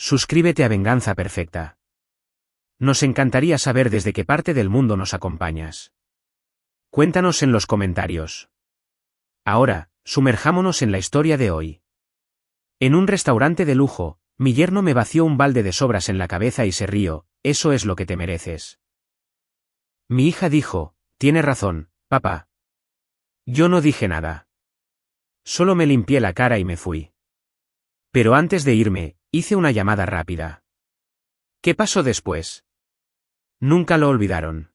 Suscríbete a Venganza Perfecta. Nos encantaría saber desde qué parte del mundo nos acompañas. Cuéntanos en los comentarios. Ahora, sumerjámonos en la historia de hoy. En un restaurante de lujo, mi yerno me vació un balde de sobras en la cabeza y se rió: «Eso es lo que te mereces». Mi hija dijo: «Tiene razón, papá». Yo no dije nada. Solo me limpié la cara y me fui. Pero antes de irme, hice una llamada rápida. ¿Qué pasó después? Nunca lo olvidaron.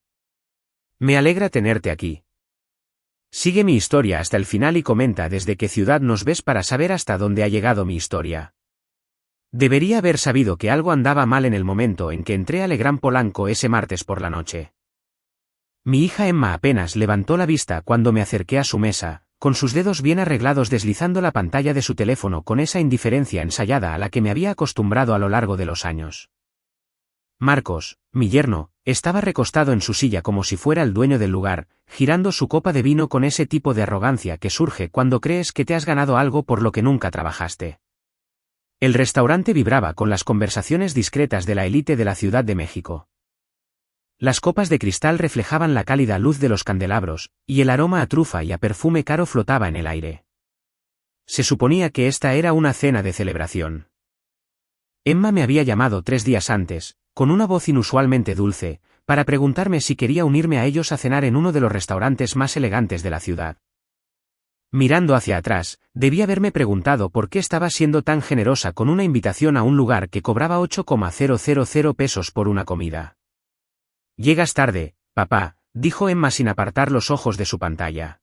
Me alegra tenerte aquí. Sigue mi historia hasta el final y comenta desde qué ciudad nos ves para saber hasta dónde ha llegado mi historia. Debería haber sabido que algo andaba mal en el momento en que entré a Le Grand Polanco ese martes por la noche. Mi hija Emma apenas levantó la vista cuando me acerqué a su mesa, con sus dedos bien arreglados deslizando la pantalla de su teléfono con esa indiferencia ensayada a la que me había acostumbrado a lo largo de los años. Marcos, mi yerno, estaba recostado en su silla como si fuera el dueño del lugar, girando su copa de vino con ese tipo de arrogancia que surge cuando crees que te has ganado algo por lo que nunca trabajaste. El restaurante vibraba con las conversaciones discretas de la élite de la Ciudad de México. Las copas de cristal reflejaban la cálida luz de los candelabros, y el aroma a trufa y a perfume caro flotaba en el aire. Se suponía que esta era una cena de celebración. Emma me había llamado 3 días antes, con una voz inusualmente dulce, para preguntarme si quería unirme a ellos a cenar en uno de los restaurantes más elegantes de la ciudad. Mirando hacia atrás, debí haberme preguntado por qué estaba siendo tan generosa con una invitación a un lugar que cobraba 8,000 pesos por una comida. «Llegas tarde, papá», dijo Emma sin apartar los ojos de su pantalla.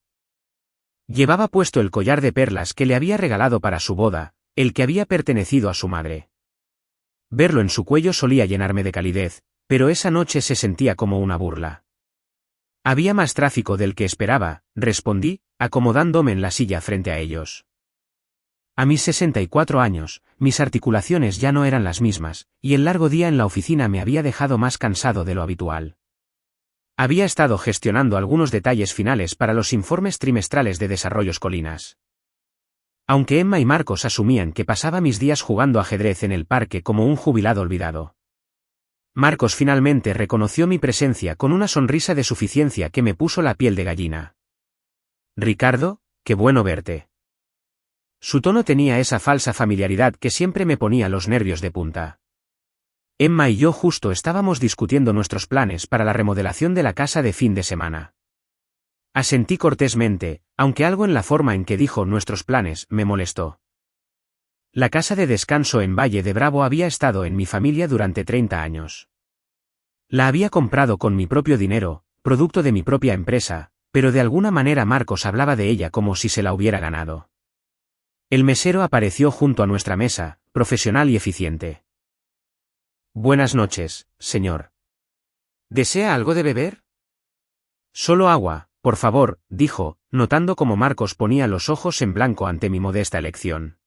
Llevaba puesto el collar de perlas que le había regalado para su boda, el que había pertenecido a su madre. Verlo en su cuello solía llenarme de calidez, pero esa noche se sentía como una burla. «Había más tráfico del que esperaba», respondí, acomodándome en la silla frente a ellos. A mis 64 años, mis articulaciones ya no eran las mismas, y el largo día en la oficina me había dejado más cansado de lo habitual. Había estado gestionando algunos detalles finales para los informes trimestrales de Desarrollos Colinas. Aunque Emma y Marcos asumían que pasaba mis días jugando ajedrez en el parque como un jubilado olvidado. Marcos finalmente reconoció mi presencia con una sonrisa de suficiencia que me puso la piel de gallina. «Ricardo, qué bueno verte». Su tono tenía esa falsa familiaridad que siempre me ponía los nervios de punta. Emma y yo justo estábamos discutiendo nuestros planes para la remodelación de la casa de fin de semana. Asentí cortésmente, aunque algo en la forma en que dijo nuestros planes me molestó. La casa de descanso en Valle de Bravo había estado en mi familia durante 30 años. La había comprado con mi propio dinero, producto de mi propia empresa, pero de alguna manera Marcos hablaba de ella como si se la hubiera ganado. El mesero apareció junto a nuestra mesa, profesional y eficiente. «Buenas noches, señor. ¿Desea algo de beber?» «Solo agua, por favor», dijo, notando cómo Marcos ponía los ojos en blanco ante mi modesta elección.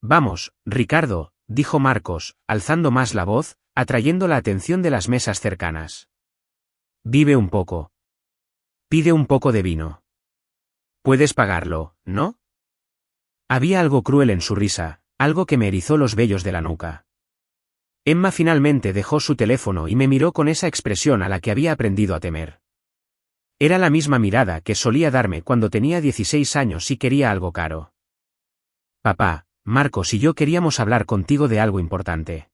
«Vamos, Ricardo», dijo Marcos, alzando más la voz, atrayendo la atención de las mesas cercanas. «Vive un poco. Pide un poco de vino. Puedes pagarlo, ¿no?» Había algo cruel en su risa, algo que me erizó los vellos de la nuca. Emma finalmente dejó su teléfono y me miró con esa expresión a la que había aprendido a temer. Era la misma mirada que solía darme cuando tenía 16 años y quería algo caro. «Papá, Marcos y yo queríamos hablar contigo de algo importante».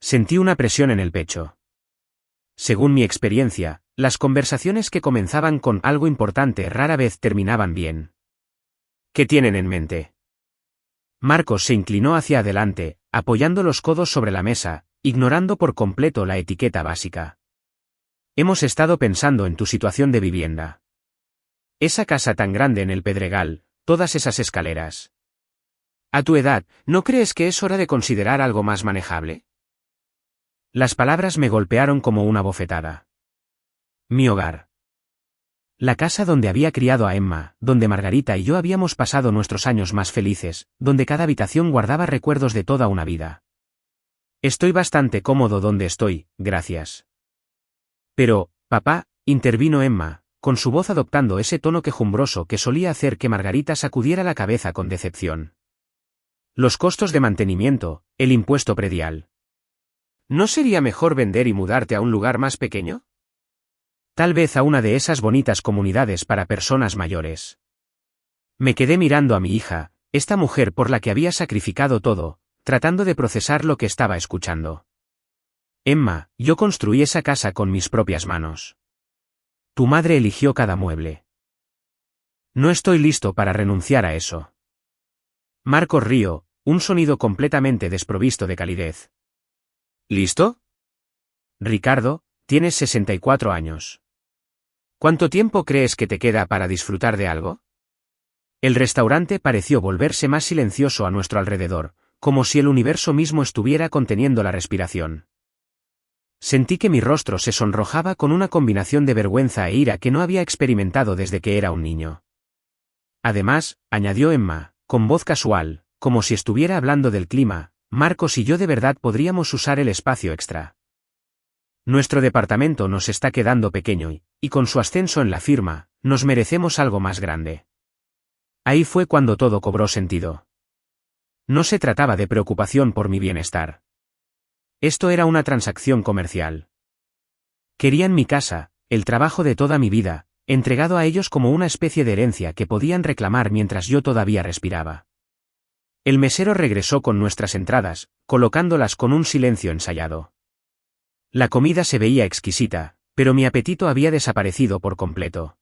Sentí una presión en el pecho. Según mi experiencia, las conversaciones que comenzaban con algo importante rara vez terminaban bien. «¿Qué tienen en mente?» Marcos se inclinó hacia adelante, apoyando los codos sobre la mesa, ignorando por completo la etiqueta básica. «Hemos estado pensando en tu situación de vivienda. Esa casa tan grande en el Pedregal, todas esas escaleras. A tu edad, ¿no crees que es hora de considerar algo más manejable?» Las palabras me golpearon como una bofetada. Mi hogar. La casa donde había criado a Emma, donde Margarita y yo habíamos pasado nuestros años más felices, donde cada habitación guardaba recuerdos de toda una vida. «Estoy bastante cómodo donde estoy, gracias». «Pero, papá», intervino Emma, con su voz adoptando ese tono quejumbroso que solía hacer que Margarita sacudiera la cabeza con decepción. Los costos de mantenimiento, el impuesto predial. ¿No sería mejor vender y mudarte a un lugar más pequeño? Tal vez a una de esas bonitas comunidades para personas mayores. Me quedé mirando a mi hija, esta mujer por la que había sacrificado todo, tratando de procesar lo que estaba escuchando. Emma, yo construí esa casa con mis propias manos. Tu madre eligió cada mueble. No estoy listo para renunciar a eso. Marcos rió, un sonido completamente desprovisto de calidez. ¿Listo? Ricardo, tienes 64 años. ¿Cuánto tiempo crees que te queda para disfrutar de algo? El restaurante pareció volverse más silencioso a nuestro alrededor, como si el universo mismo estuviera conteniendo la respiración. Sentí que mi rostro se sonrojaba con una combinación de vergüenza e ira que no había experimentado desde que era un niño. Además, añadió Emma, con voz casual, como si estuviera hablando del clima, Marcos y yo de verdad podríamos usar el espacio extra. Nuestro departamento nos está quedando pequeño y con su ascenso en la firma, nos merecemos algo más grande. Ahí fue cuando todo cobró sentido. No se trataba de preocupación por mi bienestar. Esto era una transacción comercial. Querían mi casa, el trabajo de toda mi vida, entregado a ellos como una especie de herencia que podían reclamar mientras yo todavía respiraba. El mesero regresó con nuestras entradas, colocándolas con un silencio ensayado. La comida se veía exquisita, pero mi apetito había desaparecido por completo.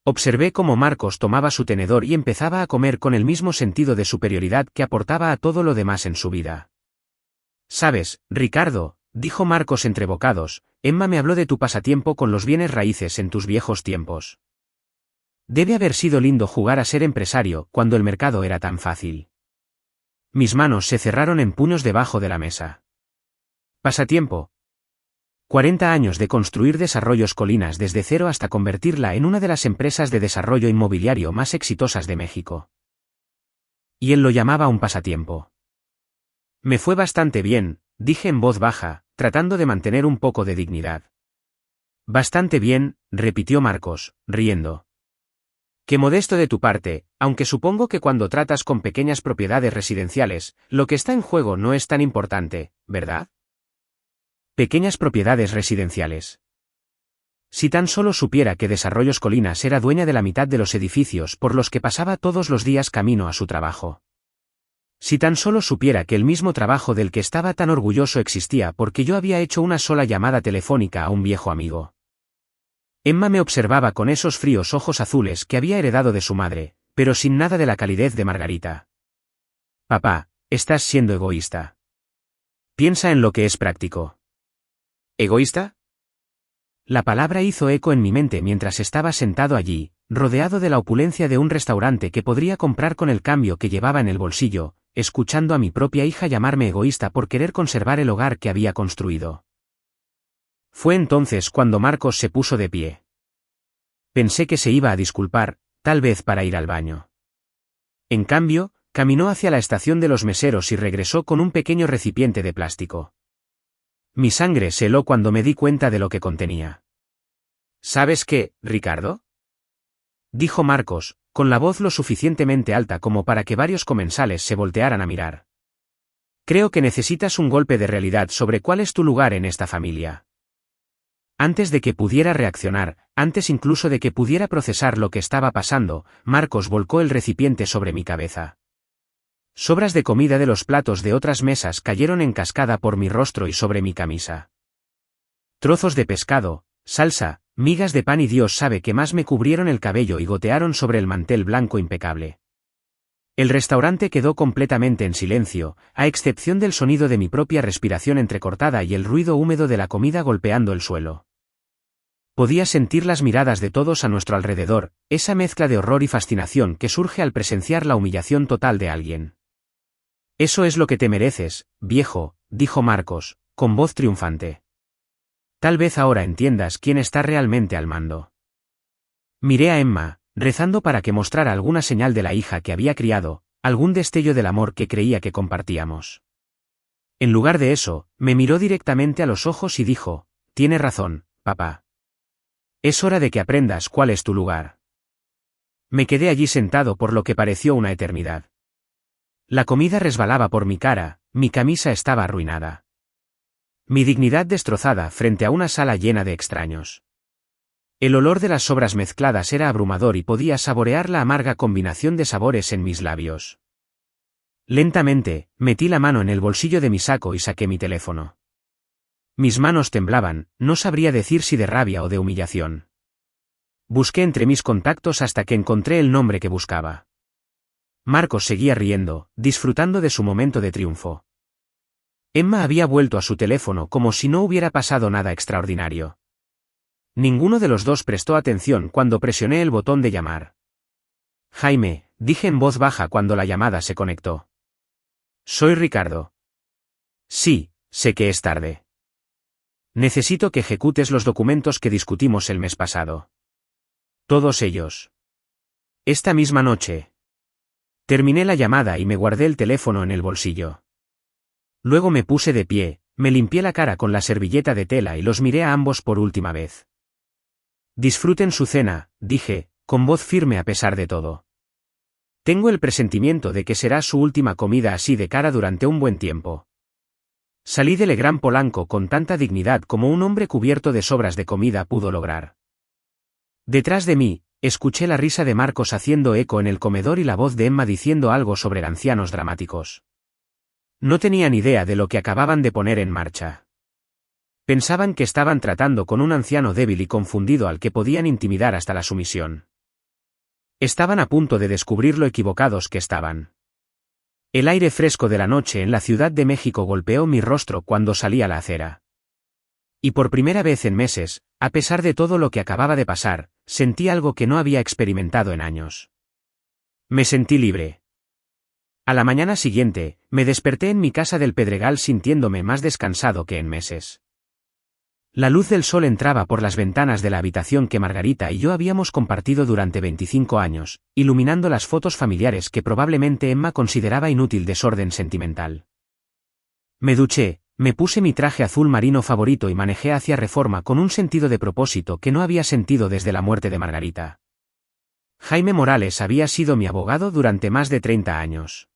Observé cómo Marcos tomaba su tenedor y empezaba a comer con el mismo sentido de superioridad que aportaba a todo lo demás en su vida. «Sabes, Ricardo», dijo Marcos entre bocados, «Emma me habló de tu pasatiempo con los bienes raíces en tus viejos tiempos. Debe haber sido lindo jugar a ser empresario cuando el mercado era tan fácil». Mis manos se cerraron en puños debajo de la mesa. Pasatiempo. 40 años de construir Desarrollos Colinas desde cero hasta convertirla en una de las empresas de desarrollo inmobiliario más exitosas de México. Y él lo llamaba un pasatiempo. Me fue bastante bien, dije en voz baja, tratando de mantener un poco de dignidad. Bastante bien, repitió Marcos, riendo. Qué modesto de tu parte, aunque supongo que cuando tratas con pequeñas propiedades residenciales, lo que está en juego no es tan importante, ¿verdad? Pequeñas propiedades residenciales. Si tan solo supiera que Desarrollos Colinas era dueña de la mitad de los edificios por los que pasaba todos los días camino a su trabajo. Si tan solo supiera que el mismo trabajo del que estaba tan orgulloso existía porque yo había hecho una sola llamada telefónica a un viejo amigo. Emma me observaba con esos fríos ojos azules que había heredado de su madre, pero sin nada de la calidez de Margarita. Papá, estás siendo egoísta. Piensa en lo que es práctico. ¿Egoísta? La palabra hizo eco en mi mente mientras estaba sentado allí, rodeado de la opulencia de un restaurante que podría comprar con el cambio que llevaba en el bolsillo, escuchando a mi propia hija llamarme egoísta por querer conservar el hogar que había construido. Fue entonces cuando Marcos se puso de pie. Pensé que se iba a disculpar, tal vez para ir al baño. En cambio, caminó hacia la estación de los meseros y regresó con un pequeño recipiente de plástico. Mi sangre se heló cuando me di cuenta de lo que contenía. ¿Sabes qué, Ricardo?, dijo Marcos, con la voz lo suficientemente alta como para que varios comensales se voltearan a mirar. Creo que necesitas un golpe de realidad sobre cuál es tu lugar en esta familia. Antes de que pudiera reaccionar, antes incluso de que pudiera procesar lo que estaba pasando, Marcos volcó el recipiente sobre mi cabeza. Sobras de comida de los platos de otras mesas cayeron en cascada por mi rostro y sobre mi camisa. Trozos de pescado, salsa, migas de pan y Dios sabe qué más me cubrieron el cabello y gotearon sobre el mantel blanco impecable. El restaurante quedó completamente en silencio, a excepción del sonido de mi propia respiración entrecortada y el ruido húmedo de la comida golpeando el suelo. Podía sentir las miradas de todos a nuestro alrededor, esa mezcla de horror y fascinación que surge al presenciar la humillación total de alguien. Eso es lo que te mereces, viejo, dijo Marcos, con voz triunfante. Tal vez ahora entiendas quién está realmente al mando. Miré a Emma, rezando para que mostrara alguna señal de la hija que había criado, algún destello del amor que creía que compartíamos. En lugar de eso, me miró directamente a los ojos y dijo, «Tiene razón, papá. Es hora de que aprendas cuál es tu lugar». Me quedé allí sentado por lo que pareció una eternidad. La comida resbalaba por mi cara, mi camisa estaba arruinada. Mi dignidad destrozada frente a una sala llena de extraños. El olor de las sobras mezcladas era abrumador y podía saborear la amarga combinación de sabores en mis labios. Lentamente, metí la mano en el bolsillo de mi saco y saqué mi teléfono. Mis manos temblaban, no sabría decir si de rabia o de humillación. Busqué entre mis contactos hasta que encontré el nombre que buscaba. Marcos seguía riendo, disfrutando de su momento de triunfo. Emma había vuelto a su teléfono como si no hubiera pasado nada extraordinario. Ninguno de los dos prestó atención cuando presioné el botón de llamar. Jaime, dije en voz baja cuando la llamada se conectó. Soy Ricardo. Sí, sé que es tarde. Necesito que ejecutes los documentos que discutimos el mes pasado. Todos ellos. Esta misma noche. Terminé la llamada y me guardé el teléfono en el bolsillo. Luego me puse de pie, me limpié la cara con la servilleta de tela y los miré a ambos por última vez. Disfruten su cena, dije, con voz firme a pesar de todo. Tengo el presentimiento de que será su última comida así de cara durante un buen tiempo. Salí del Gran Polanco con tanta dignidad como un hombre cubierto de sobras de comida pudo lograr. Detrás de mí, escuché la risa de Marcos haciendo eco en el comedor y la voz de Emma diciendo algo sobre ancianos dramáticos. No tenían idea de lo que acababan de poner en marcha. Pensaban que estaban tratando con un anciano débil y confundido al que podían intimidar hasta la sumisión. Estaban a punto de descubrir lo equivocados que estaban. El aire fresco de la noche en la Ciudad de México golpeó mi rostro cuando salí a la acera. Y por primera vez en meses, a pesar de todo lo que acababa de pasar, sentí algo que no había experimentado en años. Me sentí libre. A la mañana siguiente, me desperté en mi casa del Pedregal sintiéndome más descansado que en meses. La luz del sol entraba por las ventanas de la habitación que Margarita y yo habíamos compartido durante 25 años, iluminando las fotos familiares que probablemente Emma consideraba inútil desorden sentimental. Me duché, me puse mi traje azul marino favorito y manejé hacia Reforma con un sentido de propósito que no había sentido desde la muerte de Margarita. Jaime Morales había sido mi abogado durante más de 30 años.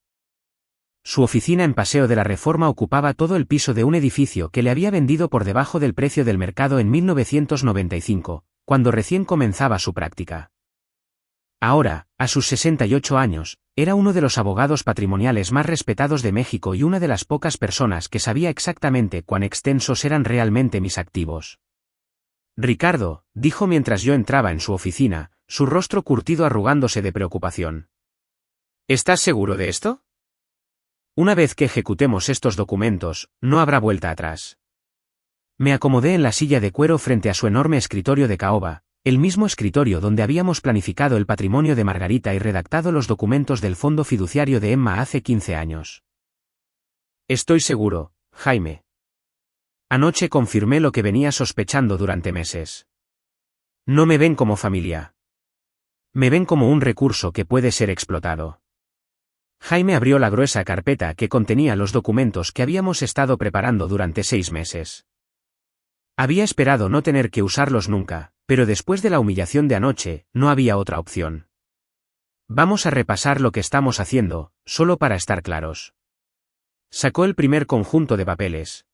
Su oficina en Paseo de la Reforma ocupaba todo el piso de un edificio que le había vendido por debajo del precio del mercado en 1995, cuando recién comenzaba su práctica. Ahora, a sus 68 años, era uno de los abogados patrimoniales más respetados de México y una de las pocas personas que sabía exactamente cuán extensos eran realmente mis activos. Ricardo, dijo mientras yo entraba en su oficina, su rostro curtido arrugándose de preocupación. ¿Estás seguro de esto? Una vez que ejecutemos estos documentos, no habrá vuelta atrás. Me acomodé en la silla de cuero frente a su enorme escritorio de caoba, el mismo escritorio donde habíamos planificado el patrimonio de Margarita y redactado los documentos del fondo fiduciario de Emma hace 15 años. Estoy seguro, Jaime. Anoche confirmé lo que venía sospechando durante meses. No me ven como familia. Me ven como un recurso que puede ser explotado. Jaime abrió la gruesa carpeta que contenía los documentos que habíamos estado preparando durante 6 meses. Había esperado no tener que usarlos nunca, pero después de la humillación de anoche, no había otra opción. Vamos a repasar lo que estamos haciendo, solo para estar claros. Sacó el primer conjunto de papeles.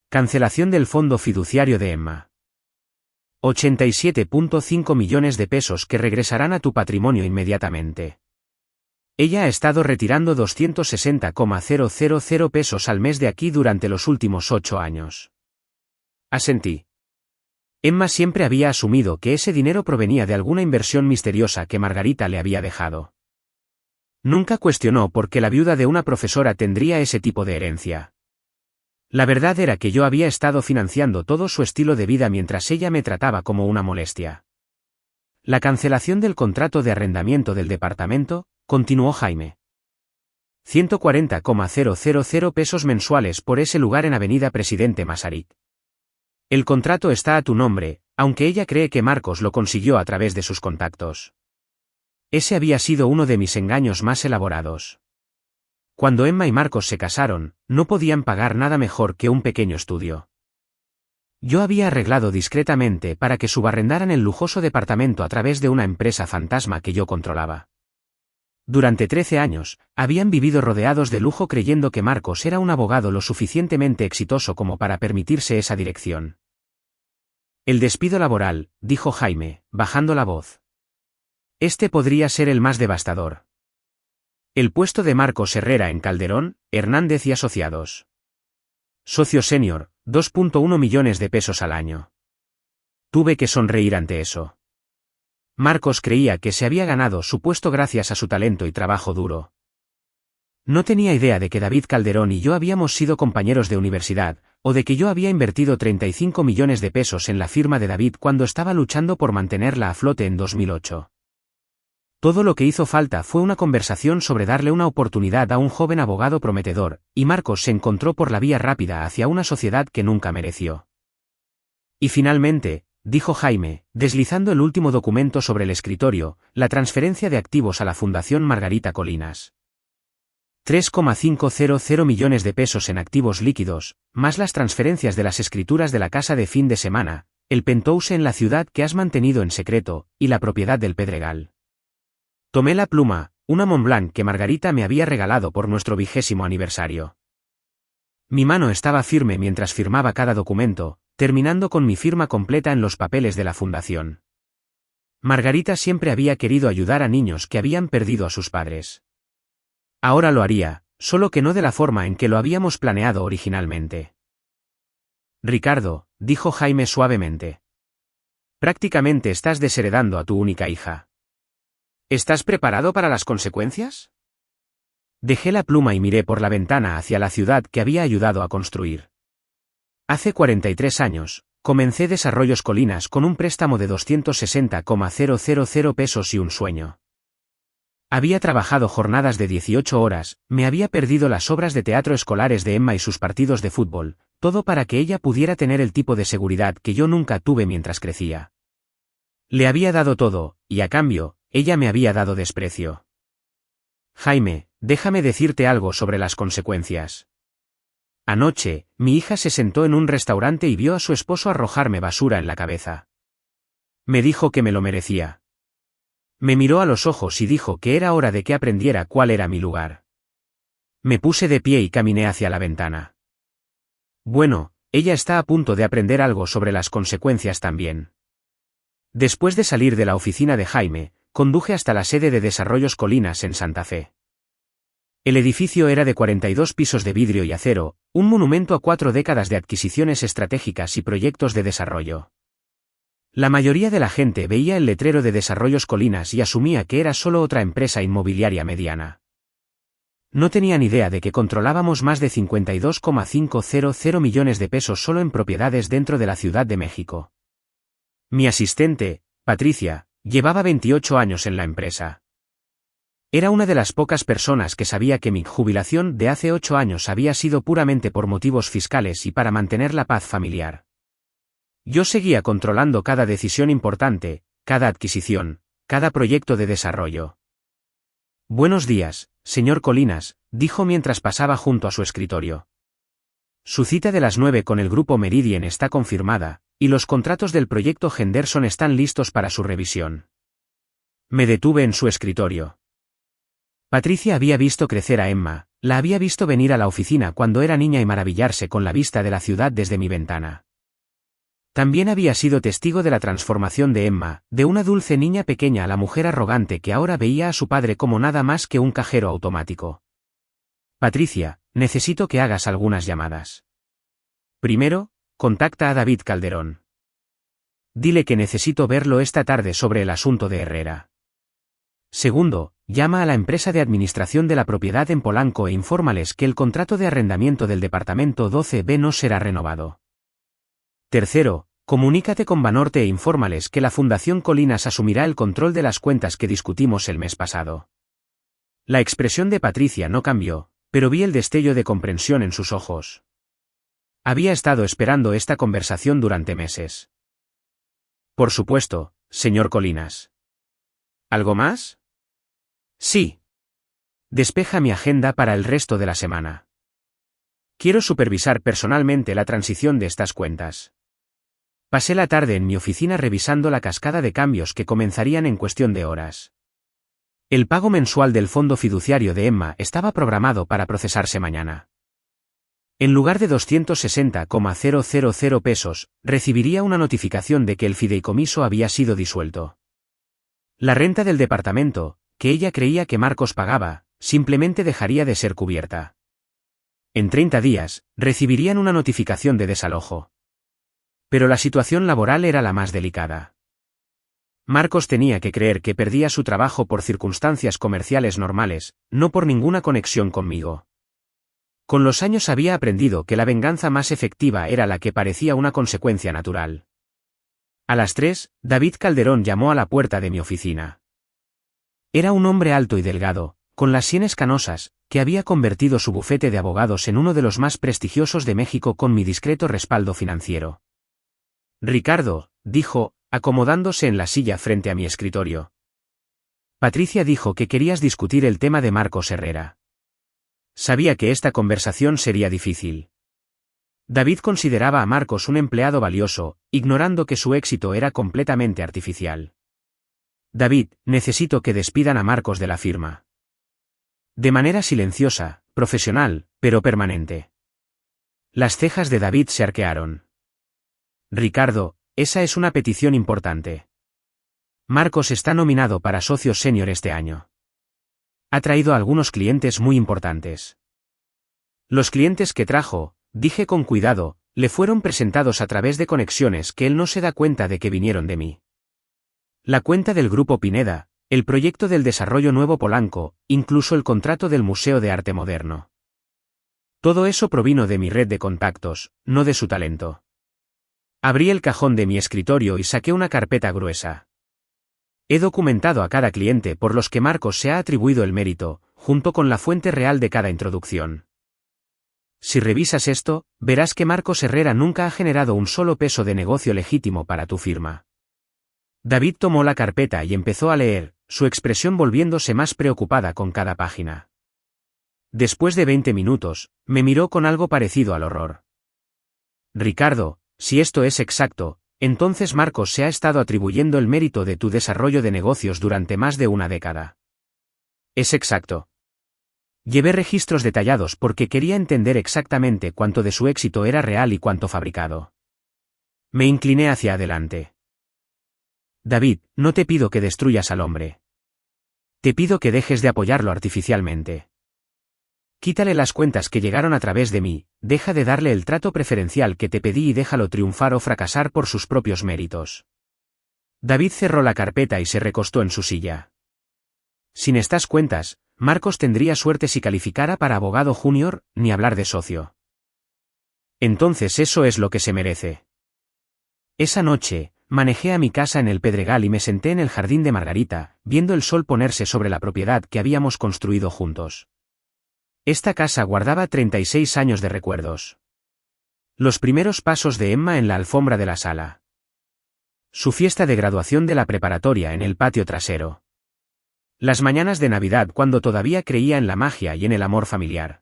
Cancelación del fondo fiduciario de Emma. 87.5 millones de pesos que regresarán a tu patrimonio inmediatamente. Ella ha estado retirando 260,000 pesos al mes de aquí durante los últimos 8 años. Asentí. Emma siempre había asumido que ese dinero provenía de alguna inversión misteriosa que Margarita le había dejado. Nunca cuestionó por qué la viuda de una profesora tendría ese tipo de herencia. La verdad era que yo había estado financiando todo su estilo de vida mientras ella me trataba como una molestia. La cancelación del contrato de arrendamiento del departamento, continuó Jaime. 140,000 pesos mensuales por ese lugar en Avenida Presidente Masaryk. El contrato está a tu nombre, aunque ella cree que Marcos lo consiguió a través de sus contactos. Ese había sido uno de mis engaños más elaborados. Cuando Emma y Marcos se casaron, no podían pagar nada mejor que un pequeño estudio. Yo había arreglado discretamente para que subarrendaran el lujoso departamento a través de una empresa fantasma que yo controlaba. Durante 13 años, habían vivido rodeados de lujo creyendo que Marcos era un abogado lo suficientemente exitoso como para permitirse esa dirección. El despido laboral, dijo Jaime, bajando la voz. Este podría ser el más devastador. El puesto de Marcos Herrera en Calderón, Hernández y Asociados. Socio senior, 2.1 millones de pesos al año. Tuve que sonreír ante eso. Marcos creía que se había ganado su puesto gracias a su talento y trabajo duro. No tenía idea de que David Calderón y yo habíamos sido compañeros de universidad, o de que yo había invertido 35 millones de pesos en la firma de David cuando estaba luchando por mantenerla a flote en 2008. Todo lo que hizo falta fue una conversación sobre darle una oportunidad a un joven abogado prometedor, y Marcos se encontró por la vía rápida hacia una sociedad que nunca mereció. Y finalmente, dijo Jaime, deslizando el último documento sobre el escritorio, la transferencia de activos a la Fundación Margarita Colinas. 3,500 millones de pesos en activos líquidos, más las transferencias de las escrituras de la casa de fin de semana, el penthouse en la ciudad que has mantenido en secreto, y la propiedad del Pedregal. Tomé la pluma, una Montblanc que Margarita me había regalado por nuestro 20º aniversario. Mi mano estaba firme mientras firmaba cada documento, terminando con mi firma completa en los papeles de la fundación. Margarita siempre había querido ayudar a niños que habían perdido a sus padres. Ahora lo haría, solo que no de la forma en que lo habíamos planeado originalmente. Ricardo, dijo Jaime suavemente. Prácticamente estás desheredando a tu única hija. ¿Estás preparado para las consecuencias? Dejé la pluma y miré por la ventana hacia la ciudad que había ayudado a construir. Hace 43 años, comencé Desarrollos Colinas con un préstamo de 260,000 pesos y un sueño. Había trabajado jornadas de 18 horas, me había perdido las obras de teatro escolares de Emma y sus partidos de fútbol, todo para que ella pudiera tener el tipo de seguridad que yo nunca tuve mientras crecía. Le había dado todo, y a cambio, ella me había dado desprecio. Jaime, déjame decirte algo sobre las consecuencias. Anoche, mi hija se sentó en un restaurante y vio a su esposo arrojarme basura en la cabeza. Me dijo que me lo merecía. Me miró a los ojos y dijo que era hora de que aprendiera cuál era mi lugar. Me puse de pie y caminé hacia la ventana. Bueno, ella está a punto de aprender algo sobre las consecuencias también. Después de salir de la oficina de Jaime, conduje hasta la sede de Desarrollos Colinas en Santa Fe. El edificio era de 42 pisos de vidrio y acero, un monumento a 4 décadas de adquisiciones estratégicas y proyectos de desarrollo. La mayoría de la gente veía el letrero de Desarrollos Colinas y asumía que era solo otra empresa inmobiliaria mediana. No tenían idea de que controlábamos más de 52,500 millones de pesos solo en propiedades dentro de la Ciudad de México. Mi asistente, Patricia, llevaba 28 años en la empresa. Era una de las pocas personas que sabía que mi jubilación de hace 8 años había sido puramente por motivos fiscales y para mantener la paz familiar. Yo seguía controlando cada decisión importante, cada adquisición, cada proyecto de desarrollo. Buenos días, señor Colinas, dijo mientras pasaba junto a su escritorio. Su cita de las 9 con el grupo Meridian está confirmada, y los contratos del proyecto Henderson están listos para su revisión. Me detuve en su escritorio. Patricia había visto crecer a Emma, la había visto venir a la oficina cuando era niña y maravillarse con la vista de la ciudad desde mi ventana. También había sido testigo de la transformación de Emma, de una dulce niña pequeña a la mujer arrogante que ahora veía a su padre como nada más que un cajero automático. Patricia, necesito que hagas algunas llamadas. Primero, contacta a David Calderón. Dile que necesito verlo esta tarde sobre el asunto de Herrera. Segundo, llama a la empresa de administración de la propiedad en Polanco e infórmales que el contrato de arrendamiento del departamento 12B no será renovado. Tercero, comunícate con Banorte e infórmales que la Fundación Colinas asumirá el control de las cuentas que discutimos el mes pasado. La expresión de Patricia no cambió, pero vi el destello de comprensión en sus ojos. Había estado esperando esta conversación durante meses. Por supuesto, señor Colinas. ¿Algo más? Sí. Despeja mi agenda para el resto de la semana. Quiero supervisar personalmente la transición de estas cuentas. Pasé la tarde en mi oficina revisando la cascada de cambios que comenzarían en cuestión de horas. El pago mensual del fondo fiduciario de Emma estaba programado para procesarse mañana. En lugar de 260,000 pesos, recibiría una notificación de que el fideicomiso había sido disuelto. La renta del departamento, que ella creía que Marcos pagaba, simplemente dejaría de ser cubierta. En 30 días, recibirían una notificación de desalojo. Pero la situación laboral era la más delicada. Marcos tenía que creer que perdía su trabajo por circunstancias comerciales normales, no por ninguna conexión conmigo. Con los años había aprendido que la venganza más efectiva era la que parecía una consecuencia natural. A las 3, David Calderón llamó a la puerta de mi oficina. Era un hombre alto y delgado, con las sienes canosas, que había convertido su bufete de abogados en uno de los más prestigiosos de México con mi discreto respaldo financiero. Ricardo, dijo, acomodándose en la silla frente a mi escritorio. Patricia dijo que querías discutir el tema de Marcos Herrera. Sabía que esta conversación sería difícil. David consideraba a Marcos un empleado valioso, ignorando que su éxito era completamente artificial. David, necesito que despidan a Marcos de la firma. De manera silenciosa, profesional, pero permanente. Las cejas de David se arquearon. Ricardo, esa es una petición importante. Marcos está nominado para socio senior este año. Ha traído a algunos clientes muy importantes. Los clientes que trajo, dije con cuidado, le fueron presentados a través de conexiones que él no se da cuenta de que vinieron de mí. La cuenta del Grupo Pineda, el proyecto del Desarrollo Nuevo Polanco, incluso el contrato del Museo de Arte Moderno. Todo eso provino de mi red de contactos, no de su talento. Abrí el cajón de mi escritorio y saqué una carpeta gruesa. He documentado a cada cliente por los que Marcos se ha atribuido el mérito, junto con la fuente real de cada introducción. Si revisas esto, verás que Marcos Herrera nunca ha generado un solo peso de negocio legítimo para tu firma. David tomó la carpeta y empezó a leer, su expresión volviéndose más preocupada con cada página. Después de 20 minutos, me miró con algo parecido al horror. Ricardo, si esto es exacto, entonces Marcos se ha estado atribuyendo el mérito de tu desarrollo de negocios durante más de una década. Es exacto. Llevé registros detallados porque quería entender exactamente cuánto de su éxito era real y cuánto fabricado. Me incliné hacia adelante. David, no te pido que destruyas al hombre. Te pido que dejes de apoyarlo artificialmente. Quítale las cuentas que llegaron a través de mí, deja de darle el trato preferencial que te pedí y déjalo triunfar o fracasar por sus propios méritos. David cerró la carpeta y se recostó en su silla. Sin estas cuentas, Marcos tendría suerte si calificara para abogado junior, ni hablar de socio. Entonces eso es lo que se merece. Esa noche, manejé a mi casa en el Pedregal y me senté en el jardín de Margarita, viendo el sol ponerse sobre la propiedad que habíamos construido juntos. Esta casa guardaba 36 años de recuerdos. Los primeros pasos de Emma en la alfombra de la sala. Su fiesta de graduación de la preparatoria en el patio trasero. Las mañanas de Navidad cuando todavía creía en la magia y en el amor familiar.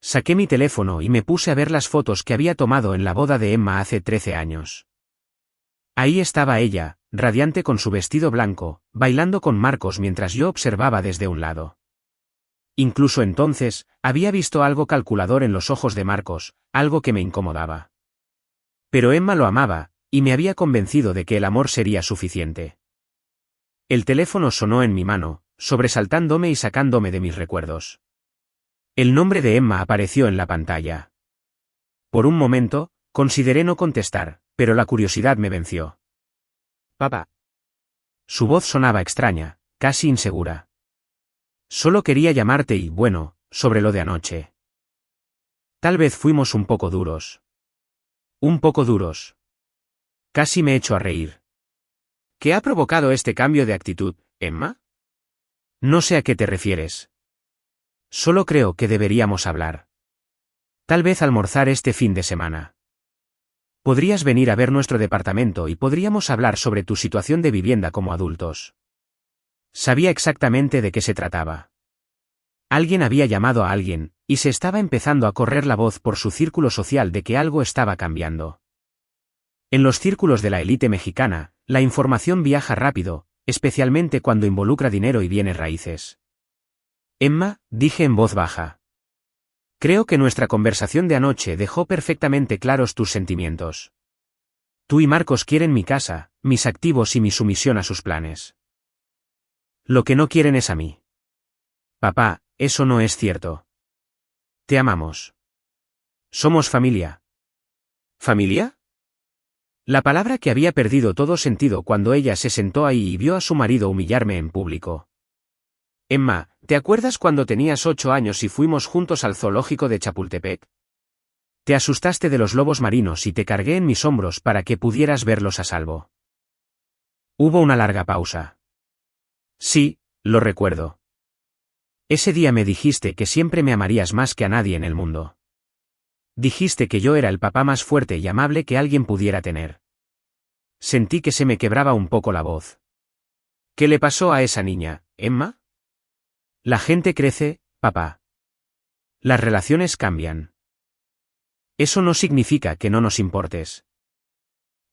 Saqué mi teléfono y me puse a ver las fotos que había tomado en la boda de Emma hace 13 años. Ahí estaba ella, radiante con su vestido blanco, bailando con Marcos mientras yo observaba desde un lado. Incluso entonces, había visto algo calculador en los ojos de Marcos, algo que me incomodaba. Pero Emma lo amaba, y me había convencido de que el amor sería suficiente. El teléfono sonó en mi mano, sobresaltándome y sacándome de mis recuerdos. El nombre de Emma apareció en la pantalla. Por un momento, consideré no contestar, pero la curiosidad me venció. Papá. Su voz sonaba extraña, casi insegura. Solo quería llamarte y, bueno, sobre lo de anoche. Tal vez fuimos un poco duros. Un poco duros. Casi me echo a reír. ¿Qué ha provocado este cambio de actitud, Emma? No sé a qué te refieres. Solo creo que deberíamos hablar. Tal vez almorzar este fin de semana. Podrías venir a ver nuestro departamento y podríamos hablar sobre tu situación de vivienda como adultos. Sabía exactamente de qué se trataba. Alguien había llamado a alguien, y se estaba empezando a correr la voz por su círculo social de que algo estaba cambiando. En los círculos de la élite mexicana, la información viaja rápido, especialmente cuando involucra dinero y bienes raíces. Emma, dije en voz baja. Creo que nuestra conversación de anoche dejó perfectamente claros tus sentimientos. Tú y Marcos quieren mi casa, mis activos y mi sumisión a sus planes. Lo que no quieren es a mí. Papá, eso no es cierto. Te amamos. Somos familia. ¿Familia? La palabra que había perdido todo sentido cuando ella se sentó ahí y vio a su marido humillarme en público. Emma, ¿te acuerdas cuando tenías 8 años y fuimos juntos al zoológico de Chapultepec? Te asustaste de los lobos marinos y te cargué en mis hombros para que pudieras verlos a salvo. Hubo una larga pausa. Sí, lo recuerdo. Ese día me dijiste que siempre me amarías más que a nadie en el mundo. Dijiste que yo era el papá más fuerte y amable que alguien pudiera tener. Sentí que se me quebraba un poco la voz. ¿Qué le pasó a esa niña, Emma? La gente crece, papá. Las relaciones cambian. Eso no significa que no nos importes.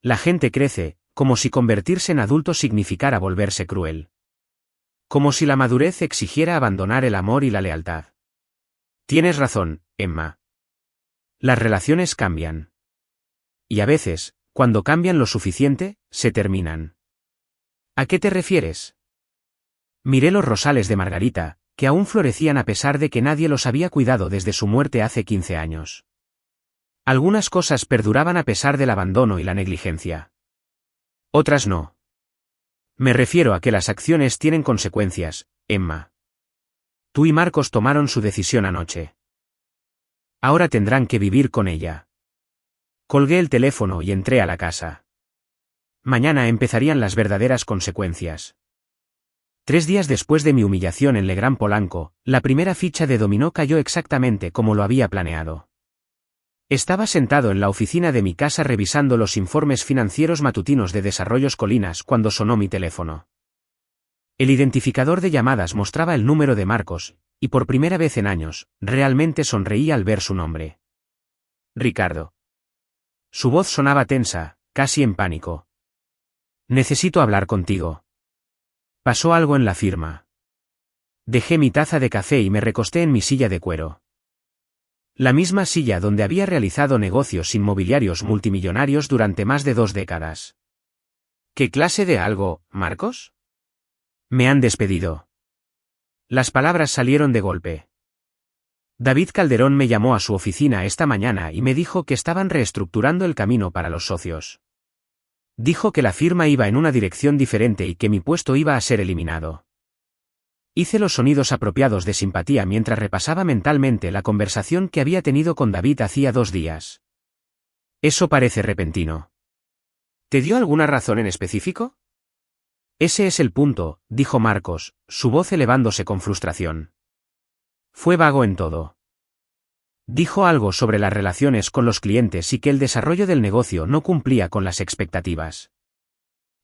La gente crece, como si convertirse en adulto significara volverse cruel. Como si la madurez exigiera abandonar el amor y la lealtad. Tienes razón, Emma. Las relaciones cambian. Y a veces, cuando cambian lo suficiente, se terminan. ¿A qué te refieres? Miré los rosales de Margarita, que aún florecían a pesar de que nadie los había cuidado desde su muerte hace 15 años. Algunas cosas perduraban a pesar del abandono y la negligencia. Otras no. Me refiero a que las acciones tienen consecuencias, Emma. Tú y Marcos tomaron su decisión anoche. Ahora tendrán que vivir con ella. Colgué el teléfono y entré a la casa. Mañana empezarían las verdaderas consecuencias. 3 días después de mi humillación en Legrand Polanco, la primera ficha de dominó cayó exactamente como lo había planeado. Estaba sentado en la oficina de mi casa revisando los informes financieros matutinos de Desarrollos Colinas cuando sonó mi teléfono. El identificador de llamadas mostraba el número de Marcos, y por primera vez en años, realmente sonreí al ver su nombre. Ricardo. Su voz sonaba tensa, casi en pánico. Necesito hablar contigo. Pasó algo en la firma. Dejé mi taza de café y me recosté en mi silla de cuero. La misma silla donde había realizado negocios inmobiliarios multimillonarios durante más de 2 décadas. ¿Qué clase de algo, Marcos? Me han despedido. Las palabras salieron de golpe. David Calderón me llamó a su oficina esta mañana y me dijo que estaban reestructurando el camino para los socios. Dijo que la firma iba en una dirección diferente y que mi puesto iba a ser eliminado. Hice los sonidos apropiados de simpatía mientras repasaba mentalmente la conversación que había tenido con David hacía 2 días. Eso parece repentino. ¿Te dio alguna razón en específico? Ese es el punto, dijo Marcos, su voz elevándose con frustración. Fue vago en todo. Dijo algo sobre las relaciones con los clientes y que el desarrollo del negocio no cumplía con las expectativas.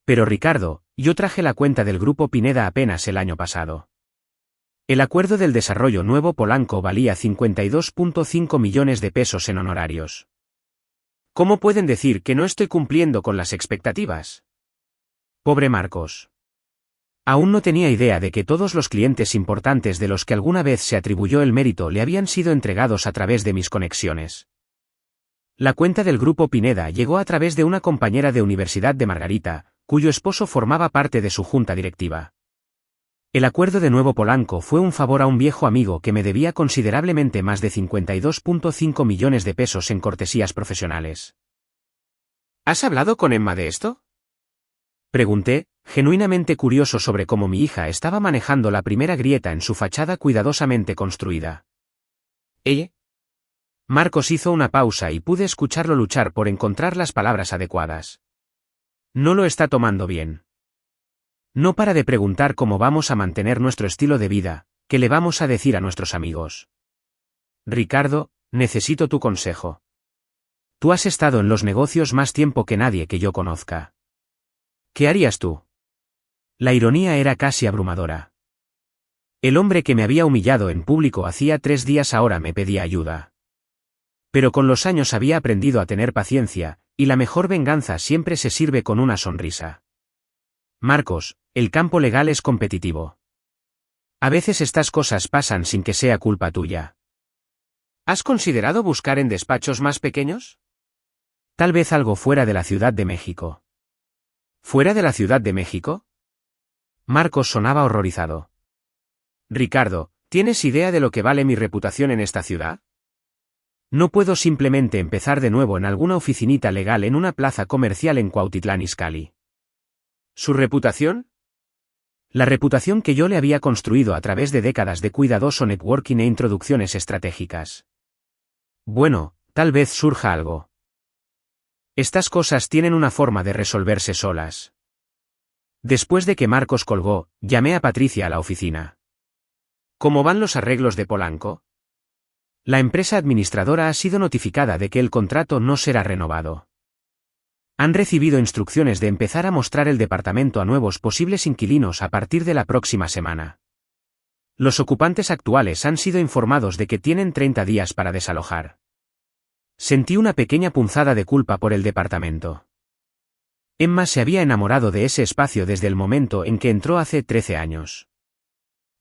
Pero Ricardo, yo traje la cuenta del Grupo Pineda apenas el año pasado. El acuerdo del desarrollo Nuevo Polanco valía 52,5 millones de pesos en honorarios. ¿Cómo pueden decir que no estoy cumpliendo con las expectativas? Pobre Marcos. Aún no tenía idea de que todos los clientes importantes de los que alguna vez se atribuyó el mérito le habían sido entregados a través de mis conexiones. La cuenta del Grupo Pineda llegó a través de una compañera de universidad de Margarita, cuyo esposo formaba parte de su junta directiva. El acuerdo de Nuevo Polanco fue un favor a un viejo amigo que me debía considerablemente más de 52,5 millones de pesos en cortesías profesionales. ¿Has hablado con Emma de esto? Pregunté, genuinamente curioso sobre cómo mi hija estaba manejando la primera grieta en su fachada cuidadosamente construida. ¿Ella? Marcos hizo una pausa y pude escucharlo luchar por encontrar las palabras adecuadas. No lo está tomando bien. No para de preguntar cómo vamos a mantener nuestro estilo de vida, qué le vamos a decir a nuestros amigos. Ricardo, necesito tu consejo. Tú has estado en los negocios más tiempo que nadie que yo conozca. ¿Qué harías tú? La ironía era casi abrumadora. El hombre que me había humillado en público hacía 3 días ahora me pedía ayuda. Pero con los años había aprendido a tener paciencia, y la mejor venganza siempre se sirve con una sonrisa. Marcos, el campo legal es competitivo. A veces estas cosas pasan sin que sea culpa tuya. ¿Has considerado buscar en despachos más pequeños? Tal vez algo fuera de la Ciudad de México. ¿Fuera de la Ciudad de México? Marcos sonaba horrorizado. Ricardo, ¿tienes idea de lo que vale mi reputación en esta ciudad? No puedo simplemente empezar de nuevo en alguna oficinita legal en una plaza comercial en Cuautitlán Izcalli. ¿Su reputación? La reputación que yo le había construido a través de décadas de cuidadoso networking e introducciones estratégicas. Bueno, tal vez surja algo. Estas cosas tienen una forma de resolverse solas. Después de que Marcos colgó, llamé a Patricia a la oficina. ¿Cómo van los arreglos de Polanco? La empresa administradora ha sido notificada de que el contrato no será renovado. Han recibido instrucciones de empezar a mostrar el departamento a nuevos posibles inquilinos a partir de la próxima semana. Los ocupantes actuales han sido informados de que tienen 30 días para desalojar. Sentí una pequeña punzada de culpa por el departamento. Emma se había enamorado de ese espacio desde el momento en que entró hace 13 años.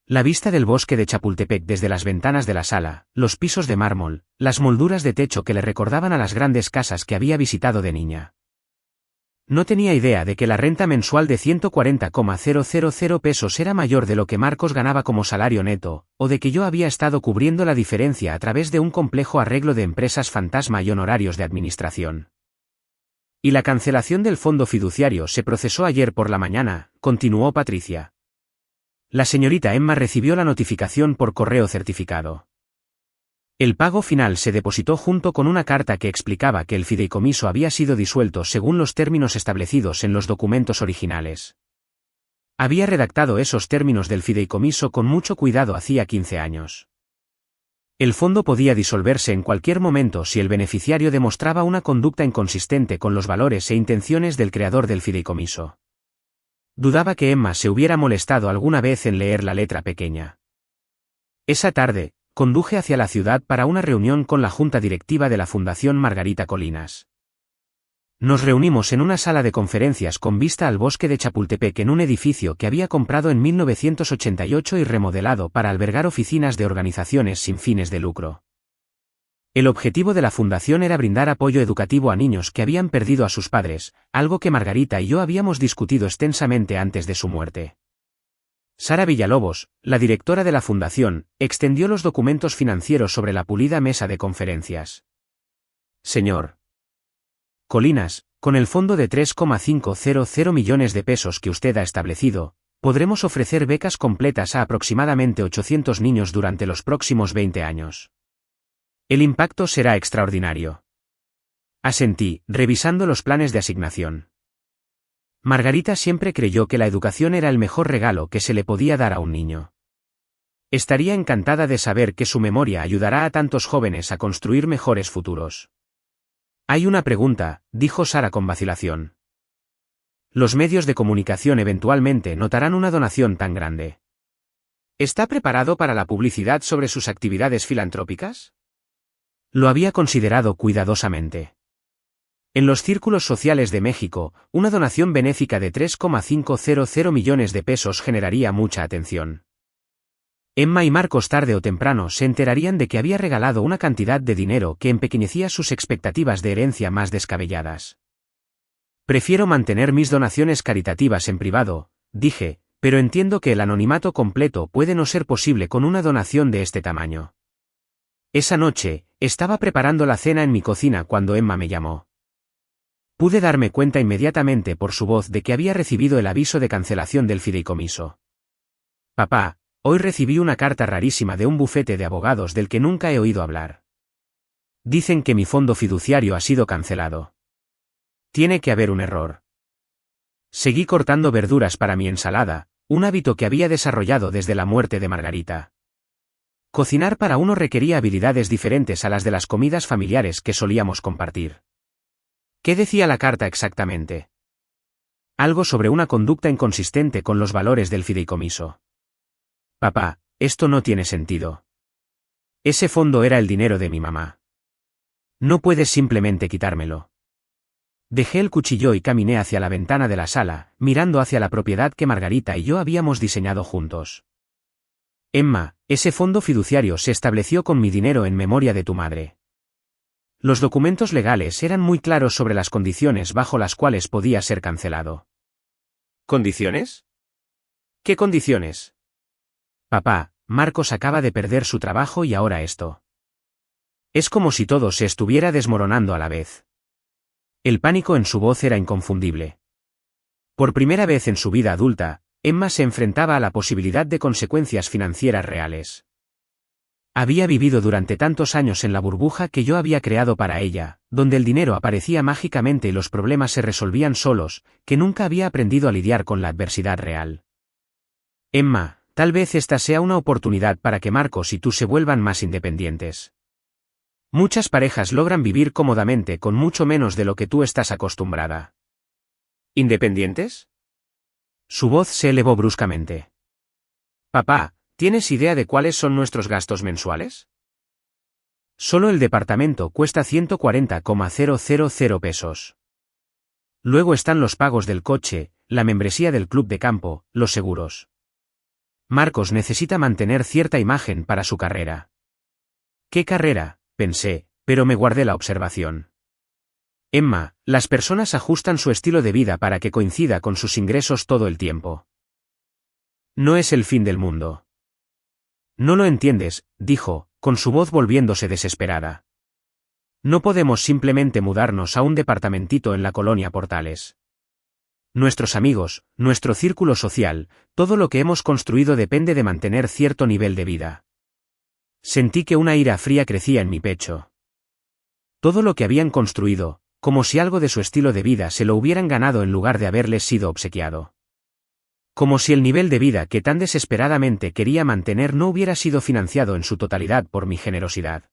La vista del bosque de Chapultepec desde las ventanas de la sala, los pisos de mármol, las molduras de techo que le recordaban a las grandes casas que había visitado de niña. No tenía idea de que la renta mensual de 140,000 pesos era mayor de lo que Marcos ganaba como salario neto, o de que yo había estado cubriendo la diferencia a través de un complejo arreglo de empresas fantasma y honorarios de administración. Y la cancelación del fondo fiduciario se procesó ayer por la mañana, continuó Patricia. La señorita Emma recibió la notificación por correo certificado. El pago final se depositó junto con una carta que explicaba que el fideicomiso había sido disuelto según los términos establecidos en los documentos originales. Había redactado esos términos del fideicomiso con mucho cuidado hacía 15 años. El fondo podía disolverse en cualquier momento si el beneficiario demostraba una conducta inconsistente con los valores e intenciones del creador del fideicomiso. Dudaba que Emma se hubiera molestado alguna vez en leer la letra pequeña. Esa tarde, conduje hacia la ciudad para una reunión con la junta directiva de la Fundación Margarita Colinas. Nos reunimos en una sala de conferencias con vista al bosque de Chapultepec en un edificio que había comprado en 1988 y remodelado para albergar oficinas de organizaciones sin fines de lucro. El objetivo de la fundación era brindar apoyo educativo a niños que habían perdido a sus padres, algo que Margarita y yo habíamos discutido extensamente antes de su muerte. Sara Villalobos, la directora de la fundación, extendió los documentos financieros sobre la pulida mesa de conferencias. Señor Colinas, con el fondo de 3,500 millones de pesos que usted ha establecido, podremos ofrecer becas completas a aproximadamente 800 niños durante los próximos 20 años. El impacto será extraordinario. Asentí, revisando los planes de asignación. Margarita siempre creyó que la educación era el mejor regalo que se le podía dar a un niño. Estaría encantada de saber que su memoria ayudará a tantos jóvenes a construir mejores futuros. Hay una pregunta, dijo Sara con vacilación. Los medios de comunicación eventualmente notarán una donación tan grande. ¿Está preparado para la publicidad sobre sus actividades filantrópicas? Lo había considerado cuidadosamente. En los círculos sociales de México, una donación benéfica de 3,500 millones de pesos generaría mucha atención. Emma y Marcos tarde o temprano se enterarían de que había regalado una cantidad de dinero que empequeñecía sus expectativas de herencia más descabelladas. Prefiero mantener mis donaciones caritativas en privado, dije, pero entiendo que el anonimato completo puede no ser posible con una donación de este tamaño. Esa noche, estaba preparando la cena en mi cocina cuando Emma me llamó. Pude darme cuenta inmediatamente por su voz de que había recibido el aviso de cancelación del fideicomiso. Papá, hoy recibí una carta rarísima de un bufete de abogados del que nunca he oído hablar. Dicen que mi fondo fiduciario ha sido cancelado. Tiene que haber un error. Seguí cortando verduras para mi ensalada, un hábito que había desarrollado desde la muerte de Margarita. Cocinar para uno requería habilidades diferentes a las de las comidas familiares que solíamos compartir. ¿Qué decía la carta exactamente? Algo sobre una conducta inconsistente con los valores del fideicomiso. Papá, esto no tiene sentido. Ese fondo era el dinero de mi mamá. No puedes simplemente quitármelo. Dejé el cuchillo y caminé hacia la ventana de la sala, mirando hacia la propiedad que Margarita y yo habíamos diseñado juntos. Emma, ese fondo fiduciario se estableció con mi dinero en memoria de tu madre. Los documentos legales eran muy claros sobre las condiciones bajo las cuales podía ser cancelado. ¿Condiciones? ¿Qué condiciones? Papá, Marcos acaba de perder su trabajo y ahora esto. Es como si todo se estuviera desmoronando a la vez. El pánico en su voz era inconfundible. Por primera vez en su vida adulta, Emma se enfrentaba a la posibilidad de consecuencias financieras reales. Había vivido durante tantos años en la burbuja que yo había creado para ella, donde el dinero aparecía mágicamente y los problemas se resolvían solos, que nunca había aprendido a lidiar con la adversidad real. Emma, tal vez esta sea una oportunidad para que Marcos y tú se vuelvan más independientes. Muchas parejas logran vivir cómodamente con mucho menos de lo que tú estás acostumbrada. ¿Independientes? Su voz se elevó bruscamente. Papá, ¿tienes idea de cuáles son nuestros gastos mensuales? Solo el departamento cuesta 140,000 pesos. Luego están los pagos del coche, la membresía del club de campo, los seguros. Marcos necesita mantener cierta imagen para su carrera. ¿Qué carrera?, pensé, pero me guardé la observación. Emma, las personas ajustan su estilo de vida para que coincida con sus ingresos todo el tiempo. No es el fin del mundo. No lo entiendes, dijo, con su voz volviéndose desesperada. No podemos simplemente mudarnos a un departamentito en la colonia Portales. Nuestros amigos, nuestro círculo social, todo lo que hemos construido depende de mantener cierto nivel de vida. Sentí que una ira fría crecía en mi pecho. Todo lo que habían construido, como si algo de su estilo de vida se lo hubieran ganado en lugar de haberles sido obsequiado. Como si el nivel de vida que tan desesperadamente quería mantener no hubiera sido financiado en su totalidad por mi generosidad.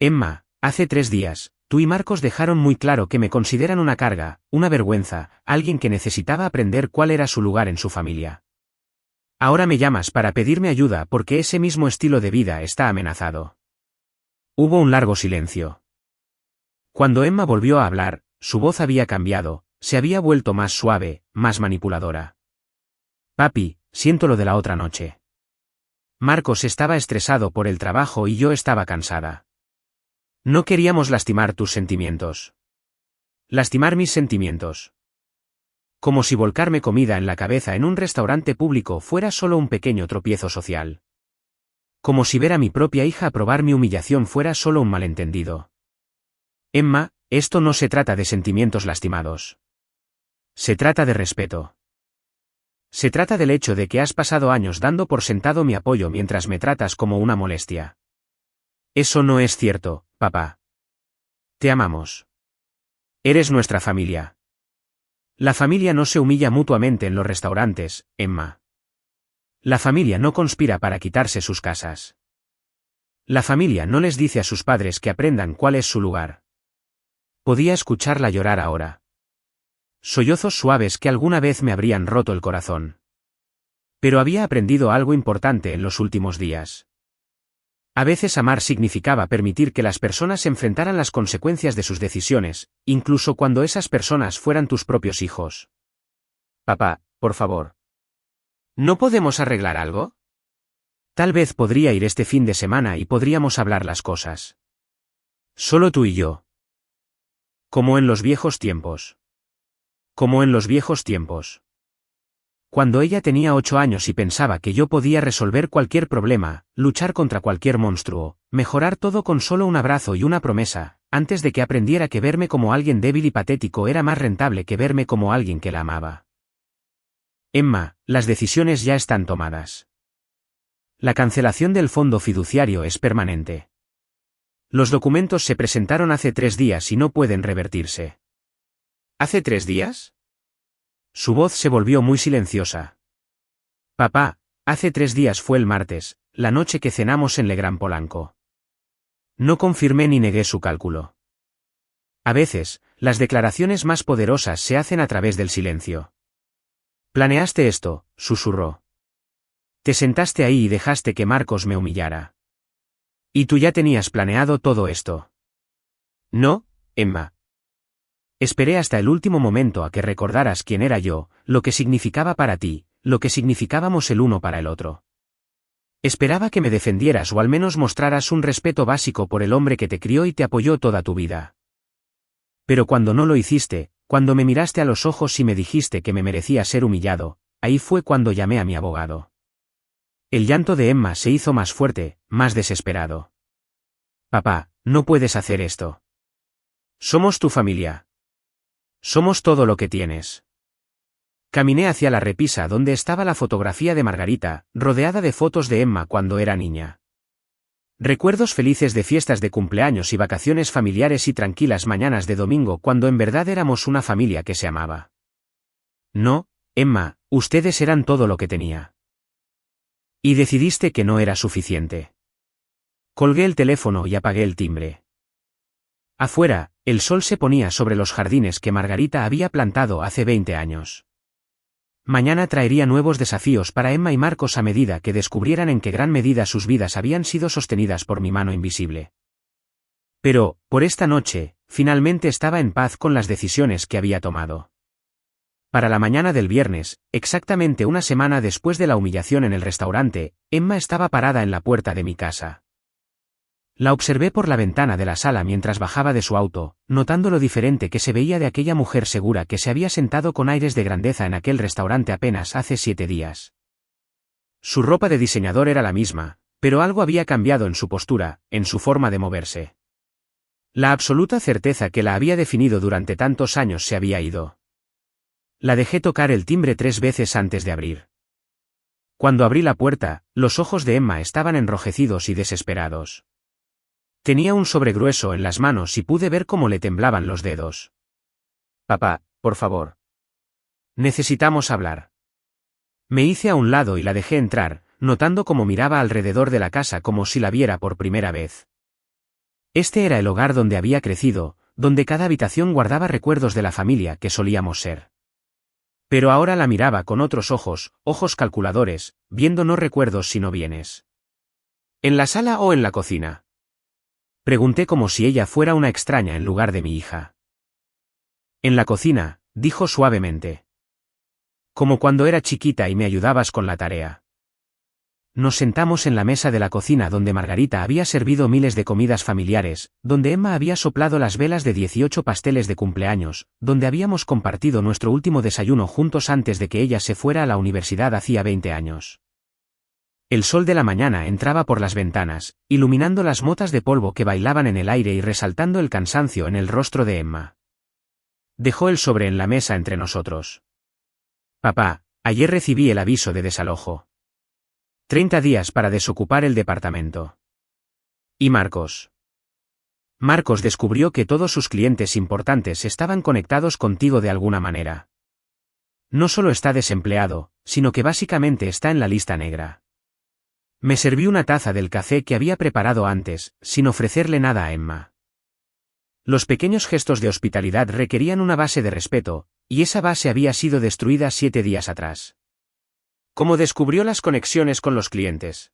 Emma, hace 3 días, tú y Marcos dejaron muy claro que me consideran una carga, una vergüenza, alguien que necesitaba aprender cuál era su lugar en su familia. Ahora me llamas para pedirme ayuda porque ese mismo estilo de vida está amenazado. Hubo un largo silencio. Cuando Emma volvió a hablar, su voz había cambiado, se había vuelto más suave, más manipuladora. Papi, siento lo de la otra noche. Marcos estaba estresado por el trabajo y yo estaba cansada. No queríamos lastimar tus sentimientos. Lastimar mis sentimientos. Como si volcarme comida en la cabeza en un restaurante público fuera solo un pequeño tropiezo social. Como si ver a mi propia hija probar mi humillación fuera solo un malentendido. Emma, esto no se trata de sentimientos lastimados. Se trata de respeto. Se trata del hecho de que has pasado años dando por sentado mi apoyo mientras me tratas como una molestia. Eso no es cierto, papá. Te amamos. Eres nuestra familia. La familia no se humilla mutuamente en los restaurantes, Emma. La familia no conspira para quitarse sus casas. La familia no les dice a sus padres que aprendan cuál es su lugar. Podía escucharla llorar ahora. Sollozos suaves que alguna vez me habrían roto el corazón. Pero había aprendido algo importante en los últimos días. A veces amar significaba permitir que las personas enfrentaran las consecuencias de sus decisiones, incluso cuando esas personas fueran tus propios hijos. Papá, por favor. ¿No podemos arreglar algo? Tal vez podría ir este fin de semana y podríamos hablar las cosas. Solo tú y yo. Como en los viejos tiempos. Como en los viejos tiempos. Cuando ella tenía 8 años y pensaba que yo podía resolver cualquier problema, luchar contra cualquier monstruo, mejorar todo con solo un abrazo y una promesa, antes de que aprendiera que verme como alguien débil y patético era más rentable que verme como alguien que la amaba. Emma, las decisiones ya están tomadas. La cancelación del fondo fiduciario es permanente. Los documentos se presentaron hace 3 días y no pueden revertirse. ¿Hace 3 días? Su voz se volvió muy silenciosa. Papá, hace 3 días fue el martes, la noche que cenamos en Le Grand Polanco. No confirmé ni negué su cálculo. A veces, las declaraciones más poderosas se hacen a través del silencio. Planeaste esto, susurró. Te sentaste ahí y dejaste que Marcos me humillara. Y tú ya tenías planeado todo esto. No, Emma. Esperé hasta el último momento a que recordaras quién era yo, lo que significaba para ti, lo que significábamos el uno para el otro. Esperaba que me defendieras o al menos mostraras un respeto básico por el hombre que te crió y te apoyó toda tu vida. Pero cuando no lo hiciste, cuando me miraste a los ojos y me dijiste que me merecía ser humillado, ahí fue cuando llamé a mi abogado. El llanto de Emma se hizo más fuerte, más desesperado. Papá, no puedes hacer esto. Somos tu familia. Somos todo lo que tienes. Caminé hacia la repisa donde estaba la fotografía de Margarita, rodeada de fotos de Emma cuando era niña. Recuerdos felices de fiestas de cumpleaños y vacaciones familiares y tranquilas mañanas de domingo cuando en verdad éramos una familia que se amaba. No, Emma, ustedes eran todo lo que tenía. Y decidiste que no era suficiente. Colgué el teléfono y apagué el timbre. Afuera, el sol se ponía sobre los jardines que Margarita había plantado hace 20 años. Mañana traería nuevos desafíos para Emma y Marcos a medida que descubrieran en qué gran medida sus vidas habían sido sostenidas por mi mano invisible. Pero, por esta noche, finalmente estaba en paz con las decisiones que había tomado. Para la mañana del viernes, exactamente una semana después de la humillación en el restaurante, Emma estaba parada en la puerta de mi casa. La observé por la ventana de la sala mientras bajaba de su auto, notando lo diferente que se veía de aquella mujer segura que se había sentado con aires de grandeza en aquel restaurante apenas hace 7 días. Su ropa de diseñador era la misma, pero algo había cambiado en su postura, en su forma de moverse. La absoluta certeza que la había definido durante tantos años se había ido. La dejé tocar el timbre 3 veces antes de abrir. Cuando abrí la puerta, los ojos de Emma estaban enrojecidos y desesperados. Tenía un sobre grueso en las manos y pude ver cómo le temblaban los dedos. Papá, por favor. Necesitamos hablar. Me hice a un lado y la dejé entrar, notando cómo miraba alrededor de la casa como si la viera por primera vez. Este era el hogar donde había crecido, donde cada habitación guardaba recuerdos de la familia que solíamos ser. Pero ahora la miraba con otros ojos, ojos calculadores, viendo no recuerdos sino bienes. ¿En la sala o en la cocina? Pregunté como si ella fuera una extraña en lugar de mi hija. En la cocina, dijo suavemente. Como cuando era chiquita y me ayudabas con la tarea. Nos sentamos en la mesa de la cocina donde Margarita había servido miles de comidas familiares, donde Emma había soplado las velas de 18 pasteles de cumpleaños, donde habíamos compartido nuestro último desayuno juntos antes de que ella se fuera a la universidad hacía 20 años. El sol de la mañana entraba por las ventanas, iluminando las motas de polvo que bailaban en el aire y resaltando el cansancio en el rostro de Emma. Dejó el sobre en la mesa entre nosotros. Papá, ayer recibí el aviso de desalojo. 30 días para desocupar el departamento. ¿Y Marcos? Marcos descubrió que todos sus clientes importantes estaban conectados contigo de alguna manera. No solo está desempleado, sino que básicamente está en la lista negra. Me serví una taza del café que había preparado antes, sin ofrecerle nada a Emma. Los pequeños gestos de hospitalidad requerían una base de respeto, y esa base había sido destruida 7 días atrás. ¿Cómo descubrió las conexiones con los clientes?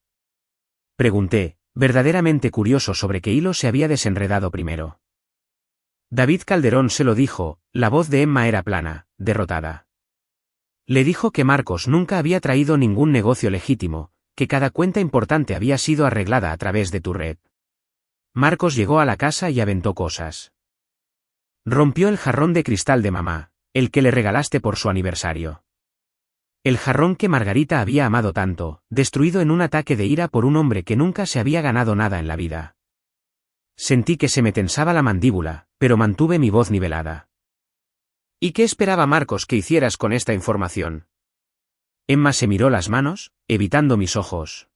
Pregunté, verdaderamente curioso sobre qué hilo se había desenredado primero. David Calderón se lo dijo, la voz de Emma era plana, derrotada. Le dijo que Marcos nunca había traído ningún negocio legítimo, que cada cuenta importante había sido arreglada a través de tu red. Marcos llegó a la casa y aventó cosas. Rompió el jarrón de cristal de mamá, el que le regalaste por su aniversario. El jarrón que Margarita había amado tanto, destruido en un ataque de ira por un hombre que nunca se había ganado nada en la vida. Sentí que se me tensaba la mandíbula, pero mantuve mi voz nivelada. ¿Y qué esperaba Marcos que hicieras con esta información? Emma se miró las manos, evitando mis ojos.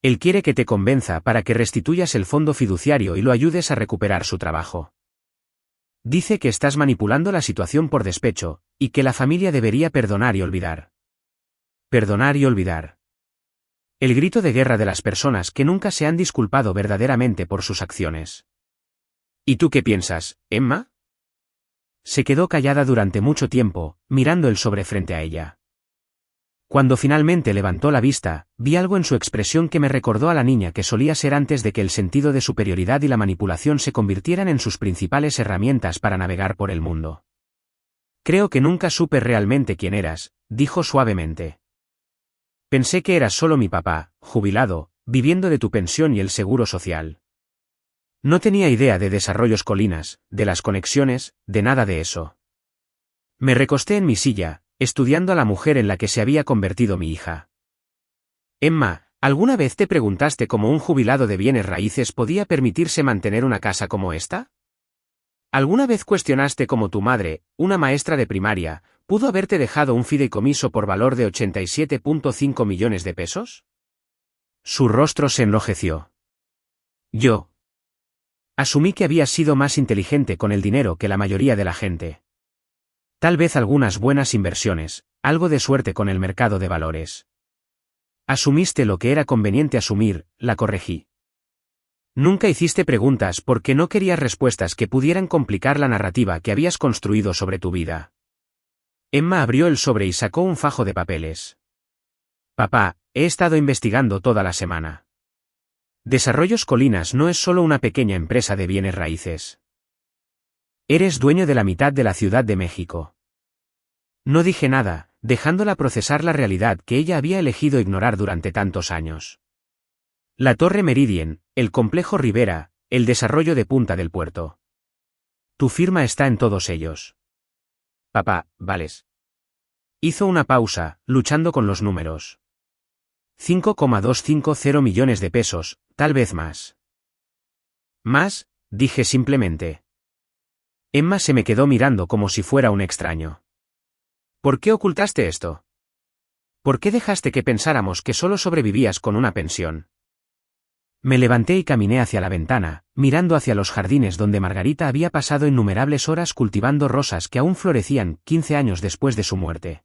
Él quiere que te convenza para que restituyas el fondo fiduciario y lo ayudes a recuperar su trabajo. Dice que estás manipulando la situación por despecho, y que la familia debería perdonar y olvidar. Perdonar y olvidar. El grito de guerra de las personas que nunca se han disculpado verdaderamente por sus acciones. ¿Y tú qué piensas, Emma? Se quedó callada durante mucho tiempo, mirando el sobre frente a ella. Cuando finalmente levantó la vista, vi algo en su expresión que me recordó a la niña que solía ser antes de que el sentido de superioridad y la manipulación se convirtieran en sus principales herramientas para navegar por el mundo. Creo que nunca supe realmente quién eras, dijo suavemente. Pensé que eras solo mi papá, jubilado, viviendo de tu pensión y el seguro social. No tenía idea de Desarrollos Colinas, de las conexiones, de nada de eso. Me recosté en mi silla, estudiando a la mujer en la que se había convertido mi hija. Emma, ¿alguna vez te preguntaste cómo un jubilado de bienes raíces podía permitirse mantener una casa como esta? ¿Alguna vez cuestionaste cómo tu madre, una maestra de primaria, pudo haberte dejado un fideicomiso por valor de 87,5 millones de pesos? Su rostro se enrojeció. Yo asumí que habías sido más inteligente con el dinero que la mayoría de la gente. Tal vez algunas buenas inversiones, algo de suerte con el mercado de valores. Asumiste lo que era conveniente asumir, la corregí. Nunca hiciste preguntas porque no querías respuestas que pudieran complicar la narrativa que habías construido sobre tu vida. Emma abrió el sobre y sacó un fajo de papeles. Papá, he estado investigando toda la semana. Desarrollos Colinas no es solo una pequeña empresa de bienes raíces. Eres dueño de la mitad de la Ciudad de México. No dije nada, dejándola procesar la realidad que ella había elegido ignorar durante tantos años. La Torre Meridien, el Complejo Rivera, el desarrollo de Punta del Puerto. Tu firma está en todos ellos. Papá, vales. Hizo una pausa, luchando con los números. 5,250 millones de pesos, tal vez más. ¿Más? Dije simplemente. Emma se me quedó mirando como si fuera un extraño. ¿Por qué ocultaste esto? ¿Por qué dejaste que pensáramos que solo sobrevivías con una pensión? Me levanté y caminé hacia la ventana, mirando hacia los jardines donde Margarita había pasado innumerables horas cultivando rosas que aún florecían 15 años después de su muerte.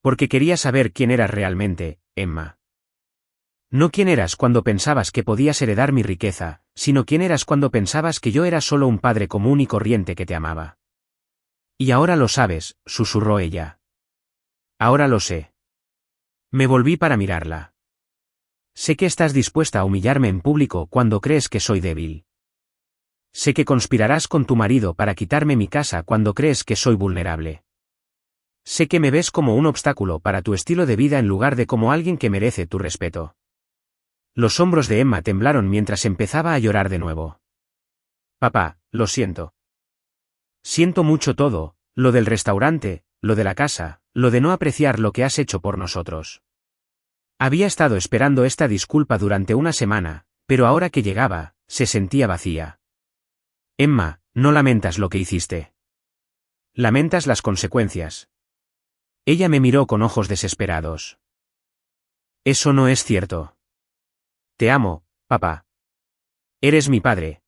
Porque quería saber quién eras realmente, Emma. No quién eras cuando pensabas que podías heredar mi riqueza, sino quién eras cuando pensabas que yo era solo un padre común y corriente que te amaba. Y ahora lo sabes, susurró ella. Ahora lo sé. Me volví para mirarla. Sé que estás dispuesta a humillarme en público cuando crees que soy débil. Sé que conspirarás con tu marido para quitarme mi casa cuando crees que soy vulnerable. Sé que me ves como un obstáculo para tu estilo de vida en lugar de como alguien que merece tu respeto. Los hombros de Emma temblaron mientras empezaba a llorar de nuevo. Papá, lo siento. Siento mucho todo, lo del restaurante, lo de la casa, lo de no apreciar lo que has hecho por nosotros. Había estado esperando esta disculpa durante una semana, pero ahora que llegaba, se sentía vacía. Emma, no lamentas lo que hiciste. Lamentas las consecuencias. Ella me miró con ojos desesperados. Eso no es cierto. Te amo, papá. Eres mi padre.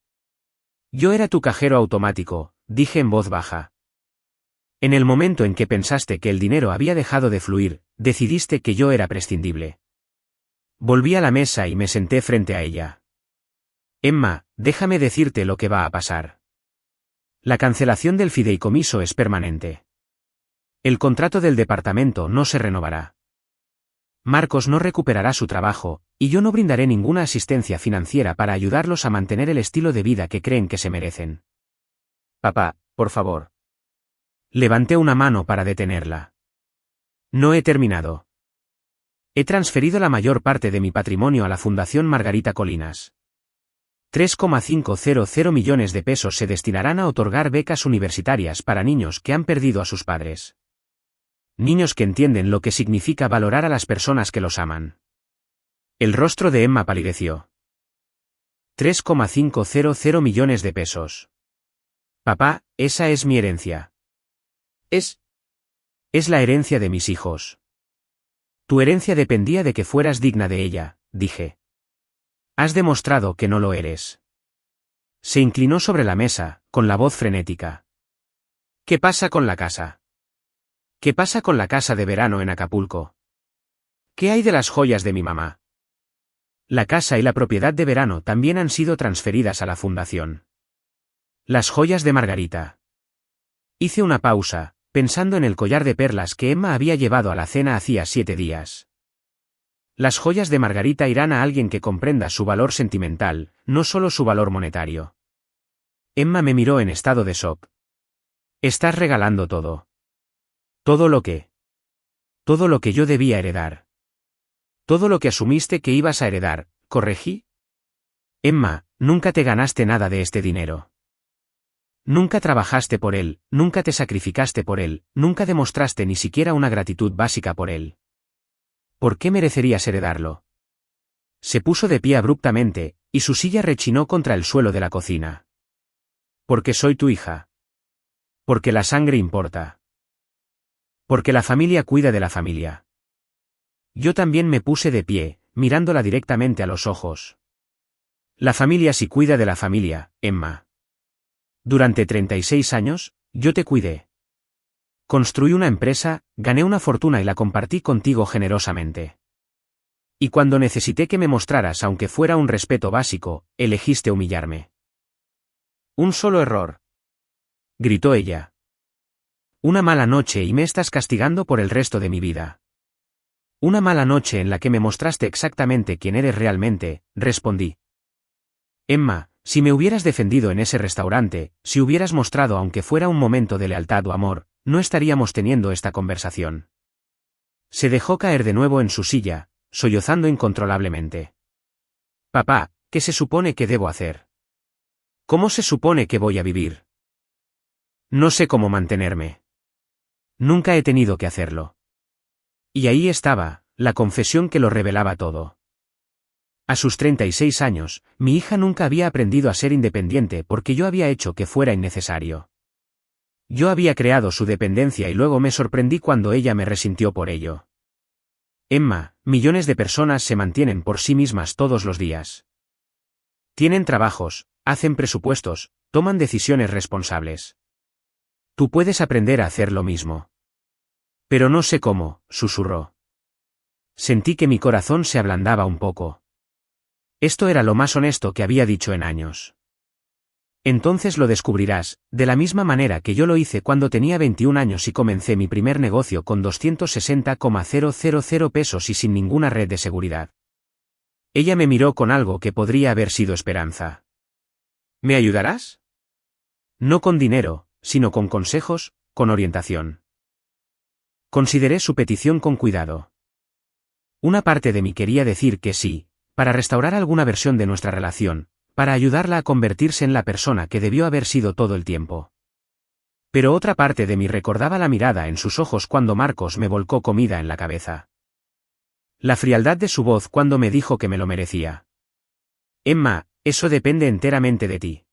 Yo era tu cajero automático, dije en voz baja. En el momento en que pensaste que el dinero había dejado de fluir, decidiste que yo era prescindible. Volví a la mesa y me senté frente a ella. Emma, déjame decirte lo que va a pasar. La cancelación del fideicomiso es permanente. El contrato del departamento no se renovará. Marcos no recuperará su trabajo, y yo no brindaré ninguna asistencia financiera para ayudarlos a mantener el estilo de vida que creen que se merecen. Papá, por favor. Levanté una mano para detenerla. No he terminado. He transferido la mayor parte de mi patrimonio a la Fundación Margarita Colinas. 3,500 millones de pesos se destinarán a otorgar becas universitarias para niños que han perdido a sus padres. Niños que entienden lo que significa valorar a las personas que los aman. El rostro de Emma palideció. 3,500 millones de pesos. Papá, esa es mi herencia. Es la herencia de mis hijos. Tu herencia dependía de que fueras digna de ella, dije. Has demostrado que no lo eres. Se inclinó sobre la mesa, con la voz frenética. ¿Qué pasa con la casa? ¿Qué pasa con la casa de verano en Acapulco? ¿Qué hay de las joyas de mi mamá? La casa y la propiedad de verano también han sido transferidas a la fundación. Las joyas de Margarita. Hice una pausa, pensando en el collar de perlas que Emma había llevado a la cena hacía 7 días. Las joyas de Margarita irán a alguien que comprenda su valor sentimental, no solo su valor monetario. Emma me miró en estado de shock. Estás regalando todo. Todo lo que yo debía heredar. Todo lo que asumiste que ibas a heredar, ¿corregí? Emma, nunca te ganaste nada de este dinero. Nunca trabajaste por él, nunca te sacrificaste por él, nunca demostraste ni siquiera una gratitud básica por él. ¿Por qué merecerías heredarlo? Se puso de pie abruptamente, y su silla rechinó contra el suelo de la cocina. Porque soy tu hija. Porque la sangre importa. Porque la familia cuida de la familia. Yo también me puse de pie, mirándola directamente a los ojos. La familia sí cuida de la familia, Emma. Durante 36 años, yo te cuidé. Construí una empresa, gané una fortuna y la compartí contigo generosamente. Y cuando necesité que me mostraras aunque fuera un respeto básico, elegiste humillarme. Un solo error. Gritó ella. Una mala noche y me estás castigando por el resto de mi vida. Una mala noche en la que me mostraste exactamente quién eres realmente, respondí. Emma, si me hubieras defendido en ese restaurante, si hubieras mostrado aunque fuera un momento de lealtad o amor, no estaríamos teniendo esta conversación. Se dejó caer de nuevo en su silla, sollozando incontrolablemente. Papá, ¿qué se supone que debo hacer? ¿Cómo se supone que voy a vivir? No sé cómo mantenerme. Nunca he tenido que hacerlo. Y ahí estaba, la confesión que lo revelaba todo. A sus 36 años, mi hija nunca había aprendido a ser independiente porque yo había hecho que fuera innecesario. Yo había creado su dependencia y luego me sorprendí cuando ella me resintió por ello. Emma, millones de personas se mantienen por sí mismas todos los días. Tienen trabajos, hacen presupuestos, toman decisiones responsables. Tú puedes aprender a hacer lo mismo. Pero no sé cómo, susurró. Sentí que mi corazón se ablandaba un poco. Esto era lo más honesto que había dicho en años. Entonces lo descubrirás, de la misma manera que yo lo hice cuando tenía 21 años y comencé mi primer negocio con 260,000 pesos y sin ninguna red de seguridad. Ella me miró con algo que podría haber sido esperanza. ¿Me ayudarás? No con dinero, sino con consejos, con orientación. Consideré su petición con cuidado. Una parte de mí quería decir que sí, para restaurar alguna versión de nuestra relación, para ayudarla a convertirse en la persona que debió haber sido todo el tiempo. Pero otra parte de mí recordaba la mirada en sus ojos cuando Marcos me volcó comida en la cabeza. La frialdad de su voz cuando me dijo que me lo merecía. Emma, eso depende enteramente de ti.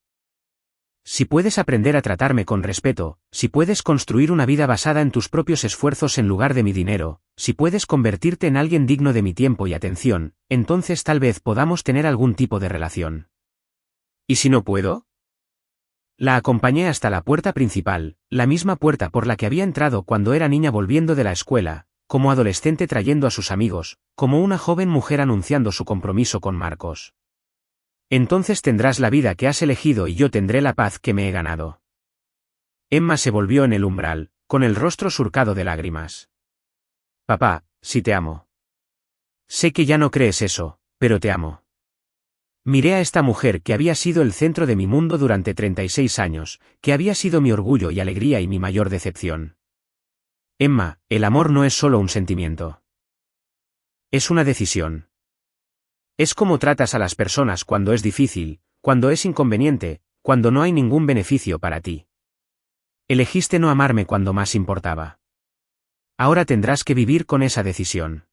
Si puedes aprender a tratarme con respeto, si puedes construir una vida basada en tus propios esfuerzos en lugar de mi dinero, si puedes convertirte en alguien digno de mi tiempo y atención, entonces tal vez podamos tener algún tipo de relación. ¿Y si no puedo? La acompañé hasta la puerta principal, la misma puerta por la que había entrado cuando era niña volviendo de la escuela, como adolescente trayendo a sus amigos, como una joven mujer anunciando su compromiso con Marcos. Entonces tendrás la vida que has elegido y yo tendré la paz que me he ganado. Emma se volvió en el umbral, con el rostro surcado de lágrimas. Papá, sí te amo. Sé que ya no crees eso, pero te amo. Miré a esta mujer que había sido el centro de mi mundo durante 36 años, que había sido mi orgullo y alegría y mi mayor decepción. Emma, el amor no es solo un sentimiento. Es una decisión. Es como tratas a las personas cuando es difícil, cuando es inconveniente, cuando no hay ningún beneficio para ti. Elegiste no amarme cuando más importaba. Ahora tendrás que vivir con esa decisión.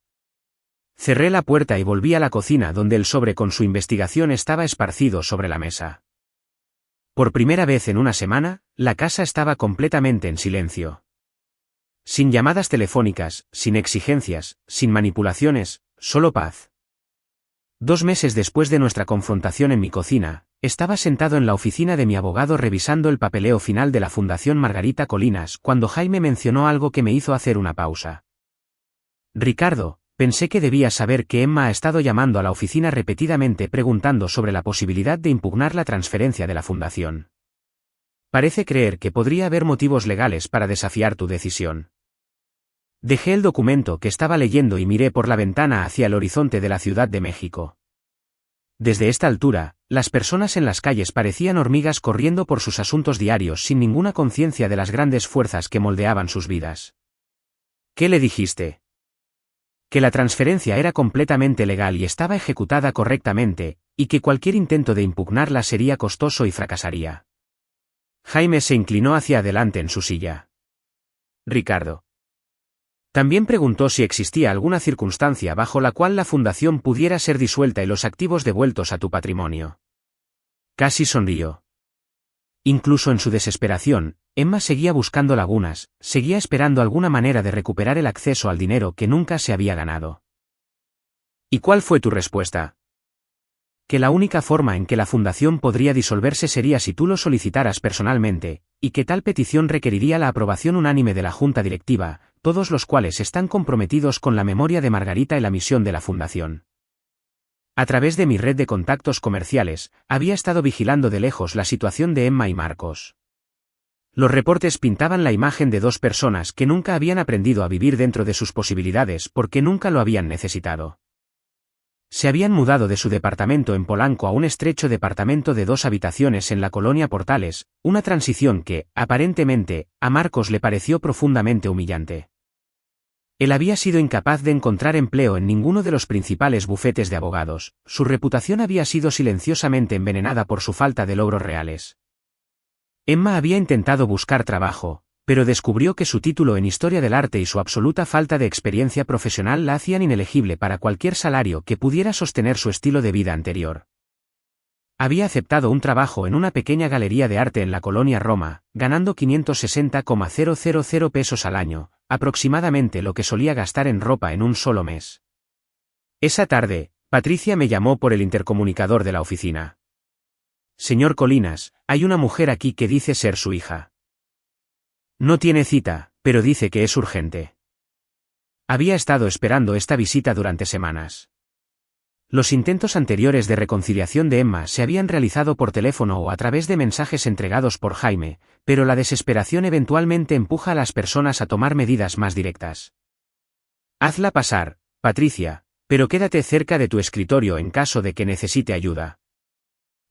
Cerré la puerta y volví a la cocina donde el sobre con su investigación estaba esparcido sobre la mesa. Por primera vez en una semana, la casa estaba completamente en silencio. Sin llamadas telefónicas, sin exigencias, sin manipulaciones, solo paz. 2 meses después de nuestra confrontación en mi cocina, estaba sentado en la oficina de mi abogado revisando el papeleo final de la Fundación Margarita Colinas cuando Jaime mencionó algo que me hizo hacer una pausa. Ricardo, pensé que debías saber que Emma ha estado llamando a la oficina repetidamente preguntando sobre la posibilidad de impugnar la transferencia de la fundación. Parece creer que podría haber motivos legales para desafiar tu decisión. Dejé el documento que estaba leyendo y miré por la ventana hacia el horizonte de la Ciudad de México. Desde esta altura, las personas en las calles parecían hormigas corriendo por sus asuntos diarios sin ninguna conciencia de las grandes fuerzas que moldeaban sus vidas. ¿Qué le dijiste? Que la transferencia era completamente legal y estaba ejecutada correctamente, y que cualquier intento de impugnarla sería costoso y fracasaría. Jaime se inclinó hacia adelante en su silla. Ricardo. También preguntó si existía alguna circunstancia bajo la cual la fundación pudiera ser disuelta y los activos devueltos a tu patrimonio. Casi sonrió. Incluso en su desesperación, Emma seguía buscando lagunas, seguía esperando alguna manera de recuperar el acceso al dinero que nunca se había ganado. ¿Y cuál fue tu respuesta? Que la única forma en que la fundación podría disolverse sería si tú lo solicitaras personalmente, y que tal petición requeriría la aprobación unánime de la junta directiva, todos los cuales están comprometidos con la memoria de Margarita y la misión de la fundación. A través de mi red de contactos comerciales, había estado vigilando de lejos la situación de Emma y Marcos. Los reportes pintaban la imagen de dos personas que nunca habían aprendido a vivir dentro de sus posibilidades porque nunca lo habían necesitado. Se habían mudado de su departamento en Polanco a un estrecho departamento de 2 habitaciones en la colonia Portales, una transición que, aparentemente, a Marcos le pareció profundamente humillante. Él había sido incapaz de encontrar empleo en ninguno de los principales bufetes de abogados, su reputación había sido silenciosamente envenenada por su falta de logros reales. Emma había intentado buscar trabajo, pero descubrió que su título en Historia del Arte y su absoluta falta de experiencia profesional la hacían inelegible para cualquier salario que pudiera sostener su estilo de vida anterior. Había aceptado un trabajo en una pequeña galería de arte en la colonia Roma, ganando 560,000 pesos al año, aproximadamente lo que solía gastar en ropa en un solo mes. Esa tarde, Patricia me llamó por el intercomunicador de la oficina. Señor Colinas, hay una mujer aquí que dice ser su hija. No tiene cita, pero dice que es urgente. Había estado esperando esta visita durante semanas. Los intentos anteriores de reconciliación de Emma se habían realizado por teléfono o a través de mensajes entregados por Jaime, pero la desesperación eventualmente empuja a las personas a tomar medidas más directas. Hazla pasar, Patricia, pero quédate cerca de tu escritorio en caso de que necesite ayuda.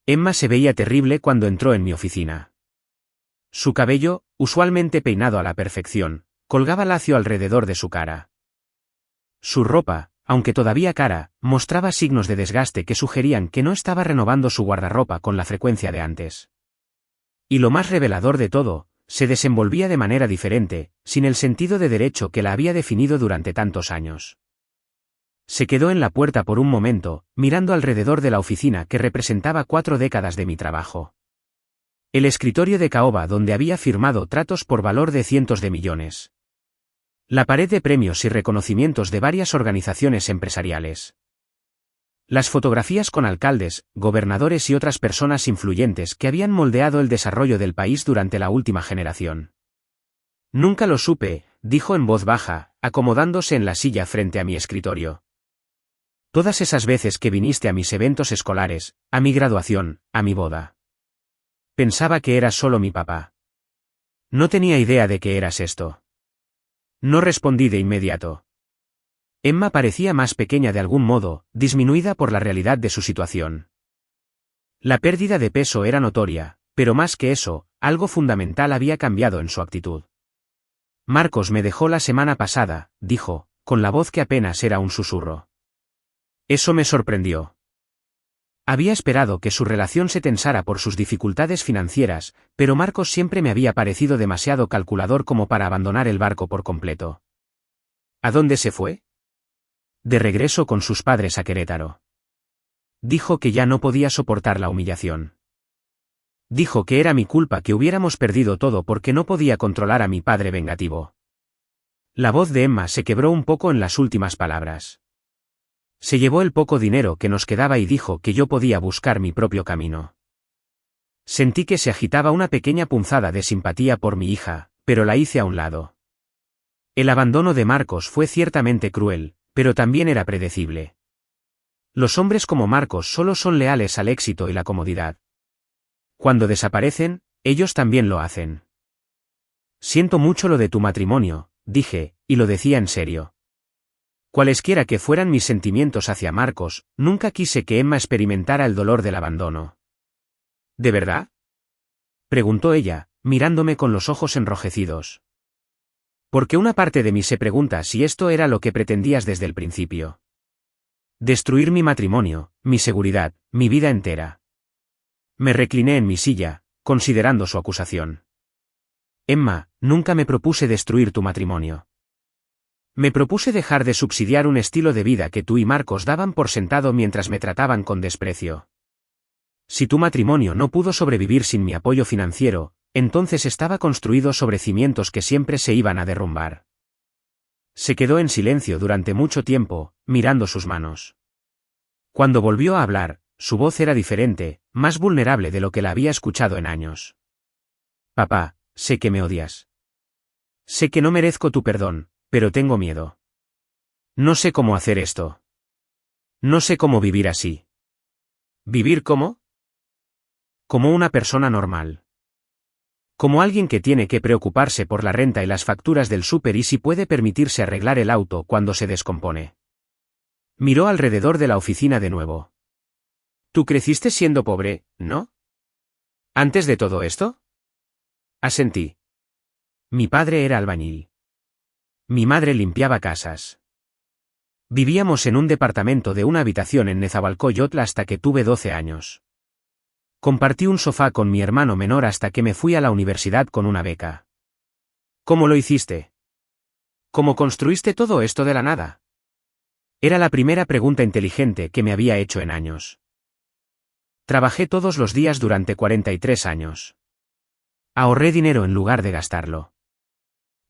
Emma se veía terrible cuando entró en mi oficina. Su cabello, usualmente peinado a la perfección, colgaba lacio alrededor de su cara. Su ropa, aunque todavía cara, mostraba signos de desgaste que sugerían que no estaba renovando su guardarropa con la frecuencia de antes. Y lo más revelador de todo, se desenvolvía de manera diferente, sin el sentido de derecho que la había definido durante tantos años. Se quedó en la puerta por un momento, mirando alrededor de la oficina que representaba 4 décadas de mi trabajo. El escritorio de caoba donde había firmado tratos por valor de cientos de millones. La pared de premios y reconocimientos de varias organizaciones empresariales. Las fotografías con alcaldes, gobernadores y otras personas influyentes que habían moldeado el desarrollo del país durante la última generación. Nunca lo supe, dijo en voz baja, acomodándose en la silla frente a mi escritorio. Todas esas veces que viniste a mis eventos escolares, a mi graduación, a mi boda. Pensaba que eras solo mi papá. No tenía idea de que eras esto. No respondí de inmediato. Emma parecía más pequeña de algún modo, disminuida por la realidad de su situación. La pérdida de peso era notoria, pero más que eso, algo fundamental había cambiado en su actitud. Marcos me dejó la semana pasada, dijo, con la voz que apenas era un susurro. Eso me sorprendió. Había esperado que su relación se tensara por sus dificultades financieras, pero Marcos siempre me había parecido demasiado calculador como para abandonar el barco por completo. ¿A dónde se fue? De regreso con sus padres a Querétaro. Dijo que ya no podía soportar la humillación. Dijo que era mi culpa que hubiéramos perdido todo porque no podía controlar a mi padre vengativo. La voz de Emma se quebró un poco en las últimas palabras. Se llevó el poco dinero que nos quedaba y dijo que yo podía buscar mi propio camino. Sentí que se agitaba una pequeña punzada de simpatía por mi hija, pero la hice a un lado. El abandono de Marcos fue ciertamente cruel, pero también era predecible. Los hombres como Marcos solo son leales al éxito y la comodidad. Cuando desaparecen, Ellos también lo hacen. Siento mucho lo de tu matrimonio, dije, y lo decía en serio. Cualesquiera que fueran mis sentimientos hacia Marcos, nunca quise que Emma experimentara el dolor del abandono. ¿De verdad?, preguntó ella, mirándome con los ojos enrojecidos. Porque una parte de mí se pregunta si esto era lo que pretendías desde el principio. Destruir mi matrimonio, mi seguridad, mi vida entera. Me recliné en mi silla, considerando su acusación. Emma, nunca me propuse destruir tu matrimonio. Me propuse dejar de subsidiar un estilo de vida que tú y Marcos daban por sentado mientras me trataban con desprecio. Si tu matrimonio no pudo sobrevivir sin mi apoyo financiero, entonces estaba construido sobre cimientos que siempre se iban a derrumbar. Se quedó en silencio durante mucho tiempo, mirando sus manos. Cuando volvió a hablar, su voz era diferente, más vulnerable de lo que la había escuchado en años. Papá, sé que me odias. Sé que no merezco tu perdón, pero tengo miedo. No sé cómo hacer esto. No sé cómo vivir así. ¿Vivir cómo? Como una persona normal. Como alguien que tiene que preocuparse por la renta y las facturas del súper y si puede permitirse arreglar el auto cuando se descompone. Miró alrededor de la oficina de nuevo. Tú creciste siendo pobre, ¿no? ¿Antes de todo esto? Asentí. Mi padre era albañil. Mi madre limpiaba casas. Vivíamos en un departamento de una habitación en Nezahualcóyotl hasta que tuve 12 años. Compartí un sofá con mi hermano menor hasta que me fui a la universidad con una beca. ¿Cómo lo hiciste? ¿Cómo construiste todo esto de la nada? Era la primera pregunta inteligente que me había hecho en años. Trabajé todos los días durante 43 años. Ahorré dinero en lugar de gastarlo.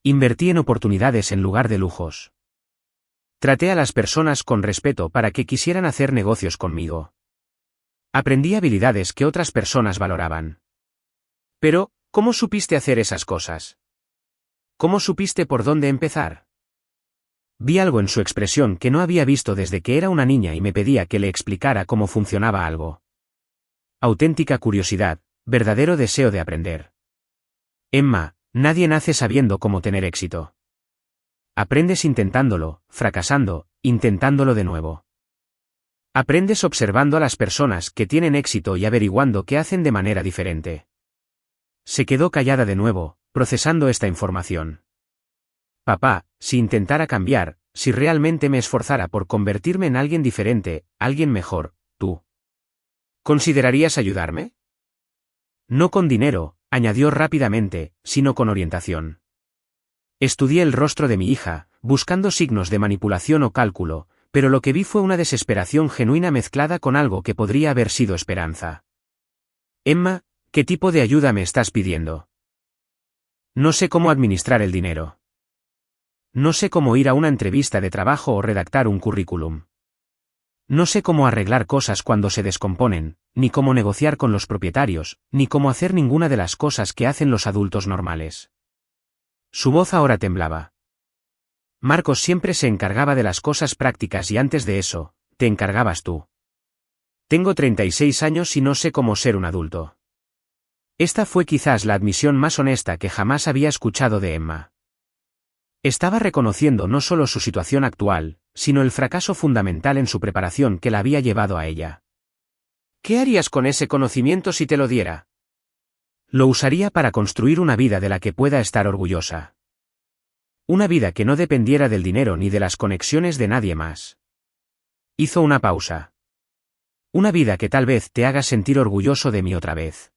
Invertí en oportunidades en lugar de lujos. Traté a las personas con respeto para que quisieran hacer negocios conmigo. Aprendí habilidades que otras personas valoraban. Pero, ¿cómo supiste hacer esas cosas? ¿Cómo supiste por dónde empezar? Vi algo en su expresión que no había visto desde que era una niña y me pedía que le explicara cómo funcionaba algo. Auténtica curiosidad, verdadero deseo de aprender. Emma, nadie nace sabiendo cómo tener éxito. Aprendes intentándolo, fracasando, intentándolo de nuevo. Aprendes observando a las personas que tienen éxito y averiguando qué hacen de manera diferente. Se quedó callada de nuevo, procesando esta información. Papá, si intentara cambiar, si realmente me esforzara por convertirme en alguien diferente, alguien mejor, ¿tú considerarías ayudarme? No con dinero, añadió rápidamente, sino con orientación. Estudié el rostro de mi hija, buscando signos de manipulación o cálculo, pero lo que vi fue una desesperación genuina mezclada con algo que podría haber sido esperanza. Emma, ¿qué tipo de ayuda me estás pidiendo? No sé cómo administrar el dinero. No sé cómo ir a una entrevista de trabajo o redactar un currículum. No sé cómo arreglar cosas cuando se descomponen, ni cómo negociar con los propietarios, ni cómo hacer ninguna de las cosas que hacen los adultos normales. Su voz ahora temblaba. Marcos siempre se encargaba de las cosas prácticas y antes de eso, te encargabas tú. Tengo 36 años y no sé cómo ser un adulto. Esta fue quizás la admisión más honesta que jamás había escuchado de Emma. Estaba reconociendo no solo su situación actual, sino el fracaso fundamental en su preparación que la había llevado a ella. ¿Qué harías con ese conocimiento si te lo diera? Lo usaría para construir una vida de la que pueda estar orgullosa. Una vida que no dependiera del dinero ni de las conexiones de nadie más. Hizo una pausa. Una vida que tal vez te haga sentir orgulloso de mí otra vez.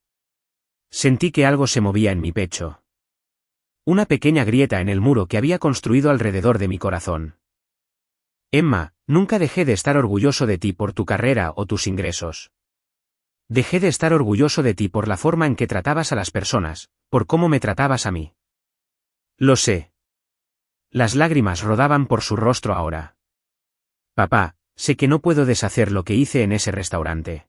Sentí que algo se movía en mi pecho. Una pequeña grieta en el muro que había construido alrededor de mi corazón. Emma, nunca dejé de estar orgulloso de ti por tu carrera o tus ingresos. Dejé de estar orgulloso de ti por la forma en que tratabas a las personas, por cómo me tratabas a mí. Lo sé. Las lágrimas rodaban por su rostro ahora. Papá, sé que no puedo deshacer lo que hice en ese restaurante.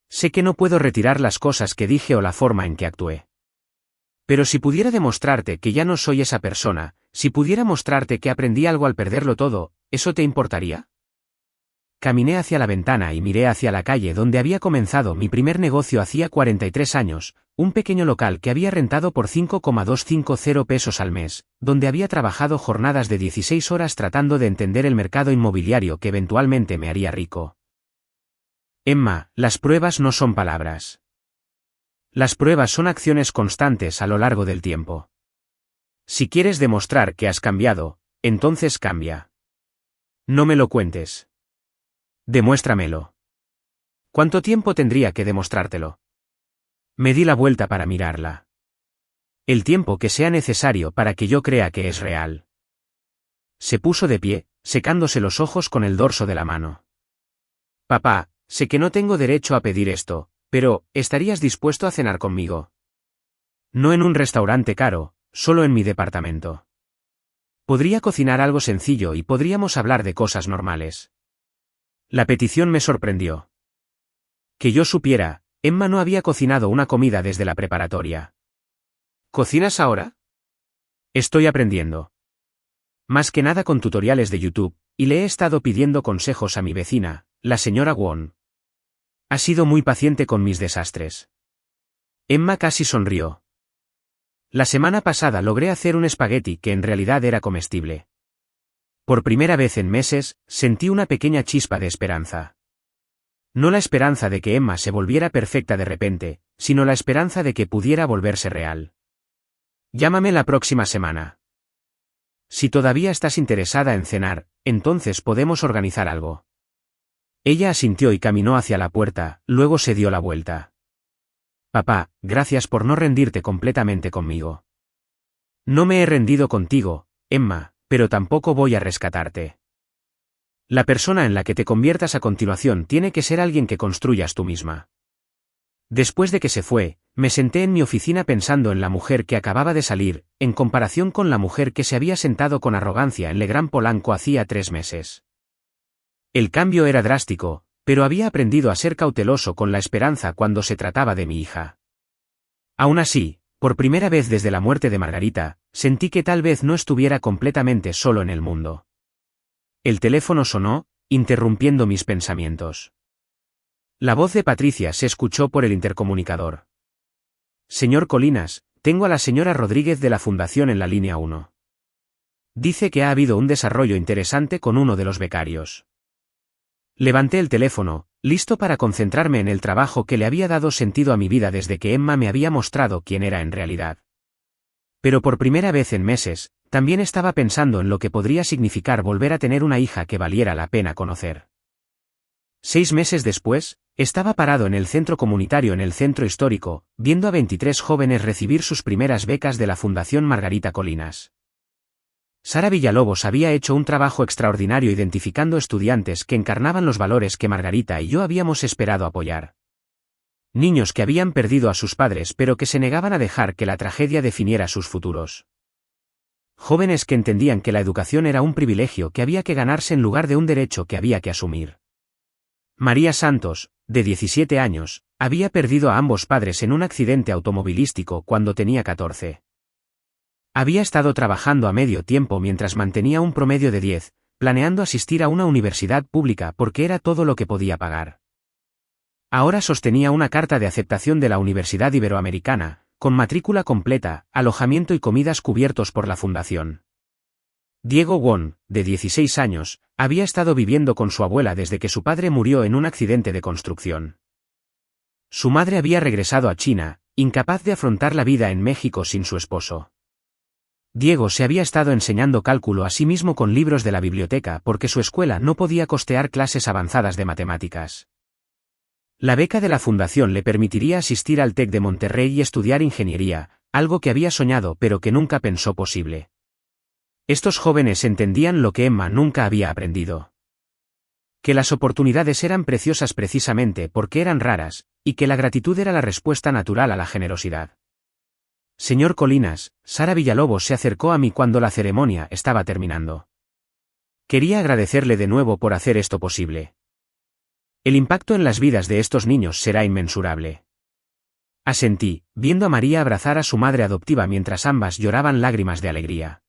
Sé que no puedo retirar las cosas que dije o la forma en que actué. Pero si pudiera demostrarte que ya no soy esa persona, si pudiera mostrarte que aprendí algo al perderlo todo, ¿eso te importaría? caminé hacia la ventana y miré hacia la calle donde había comenzado mi primer negocio hacía 43 años, un pequeño local que había rentado por 5,250 pesos al mes, donde había trabajado jornadas de 16 horas tratando de entender el mercado inmobiliario que eventualmente me haría rico. Emma, las pruebas no son palabras. Las pruebas son acciones constantes a lo largo del tiempo. Si quieres demostrar que has cambiado, entonces cambia. No me lo cuentes. Demuéstramelo. ¿Cuánto tiempo tendría que demostrártelo? Me di la vuelta para mirarla. El tiempo que sea necesario para que yo crea que es real. Se puso de pie, secándose los ojos con el dorso de la mano. Papá, sé que no tengo derecho a pedir esto, pero, ¿estarías dispuesto a cenar conmigo? No en un restaurante caro, solo en mi departamento. Podría cocinar algo sencillo y podríamos hablar de cosas normales. La petición me sorprendió. Que yo supiera, Emma no había cocinado una comida desde la preparatoria. ¿Cocinas ahora? Estoy aprendiendo. Más que nada con tutoriales de YouTube, y le he estado pidiendo consejos a mi vecina, la señora Wong. Ha sido muy paciente con mis desastres. Emma casi sonrió. La semana pasada logré hacer un espagueti que en realidad era comestible. Por primera vez en meses, sentí una pequeña chispa de esperanza. No la esperanza de que Emma se volviera perfecta de repente, sino la esperanza de que pudiera volverse real. Llámame la próxima semana. Si todavía estás interesada en cenar, entonces podemos organizar algo. Ella asintió y caminó hacia la puerta, luego se dio la vuelta. Papá, gracias por no rendirte completamente conmigo. No me he rendido contigo, Emma, pero tampoco voy a rescatarte. La persona en la que te conviertas a continuación tiene que ser alguien que construyas tú misma. Después de que se fue, me senté en mi oficina pensando en la mujer que acababa de salir, en comparación con la mujer que se había sentado con arrogancia en Le Grand Polanco hacía 3 meses. El cambio era drástico, pero había aprendido a ser cauteloso con la esperanza cuando se trataba de mi hija. Aún así, por primera vez desde la muerte de Margarita, sentí que tal vez no estuviera completamente solo en el mundo. El teléfono sonó, interrumpiendo mis pensamientos. La voz de Patricia se escuchó por el intercomunicador. Señor Colinas, tengo a la señora Rodríguez de la Fundación en la línea 1. Dice que ha habido un desarrollo interesante con uno de los becarios. Levanté el teléfono, listo para concentrarme en el trabajo que le había dado sentido a mi vida desde que Emma me había mostrado quién era en realidad. Pero por primera vez en meses, también estaba pensando en lo que podría significar volver a tener una hija que valiera la pena conocer. 6 meses después, estaba parado en el centro comunitario en el centro histórico, viendo a 23 jóvenes recibir sus primeras becas de la Fundación Margarita Colinas. Sara Villalobos había hecho un trabajo extraordinario identificando estudiantes que encarnaban los valores que Margarita y yo habíamos esperado apoyar. Niños que habían perdido a sus padres pero que se negaban a dejar que la tragedia definiera sus futuros. Jóvenes que entendían que la educación era un privilegio que había que ganarse en lugar de un derecho que había que asumir. María Santos, de 17 años, había perdido a ambos padres en un accidente automovilístico cuando tenía 14. Había estado trabajando a medio tiempo mientras mantenía un promedio de 10, planeando asistir a una universidad pública porque era todo lo que podía pagar. Ahora sostenía una carta de aceptación de la Universidad Iberoamericana, con matrícula completa, alojamiento y comidas cubiertos por la fundación. Diego Wong, de 16 años, había estado viviendo con su abuela desde que su padre murió en un accidente de construcción. Su madre había regresado a China, incapaz de afrontar la vida en México sin su esposo. Diego se había estado enseñando cálculo a sí mismo con libros de la biblioteca porque su escuela no podía costear clases avanzadas de matemáticas. La beca de la fundación le permitiría asistir al TEC de Monterrey y estudiar ingeniería, algo que había soñado pero que nunca pensó posible. Estos jóvenes entendían lo que Emma nunca había aprendido. Que las oportunidades eran preciosas precisamente porque eran raras, y que la gratitud era la respuesta natural a la generosidad. Señor Colinas, Sara Villalobos se acercó a mí cuando la ceremonia estaba terminando. Quería agradecerle de nuevo por hacer esto posible. El impacto en las vidas de estos niños será inmensurable. Asentí, viendo a María abrazar a su madre adoptiva mientras ambas lloraban lágrimas de alegría.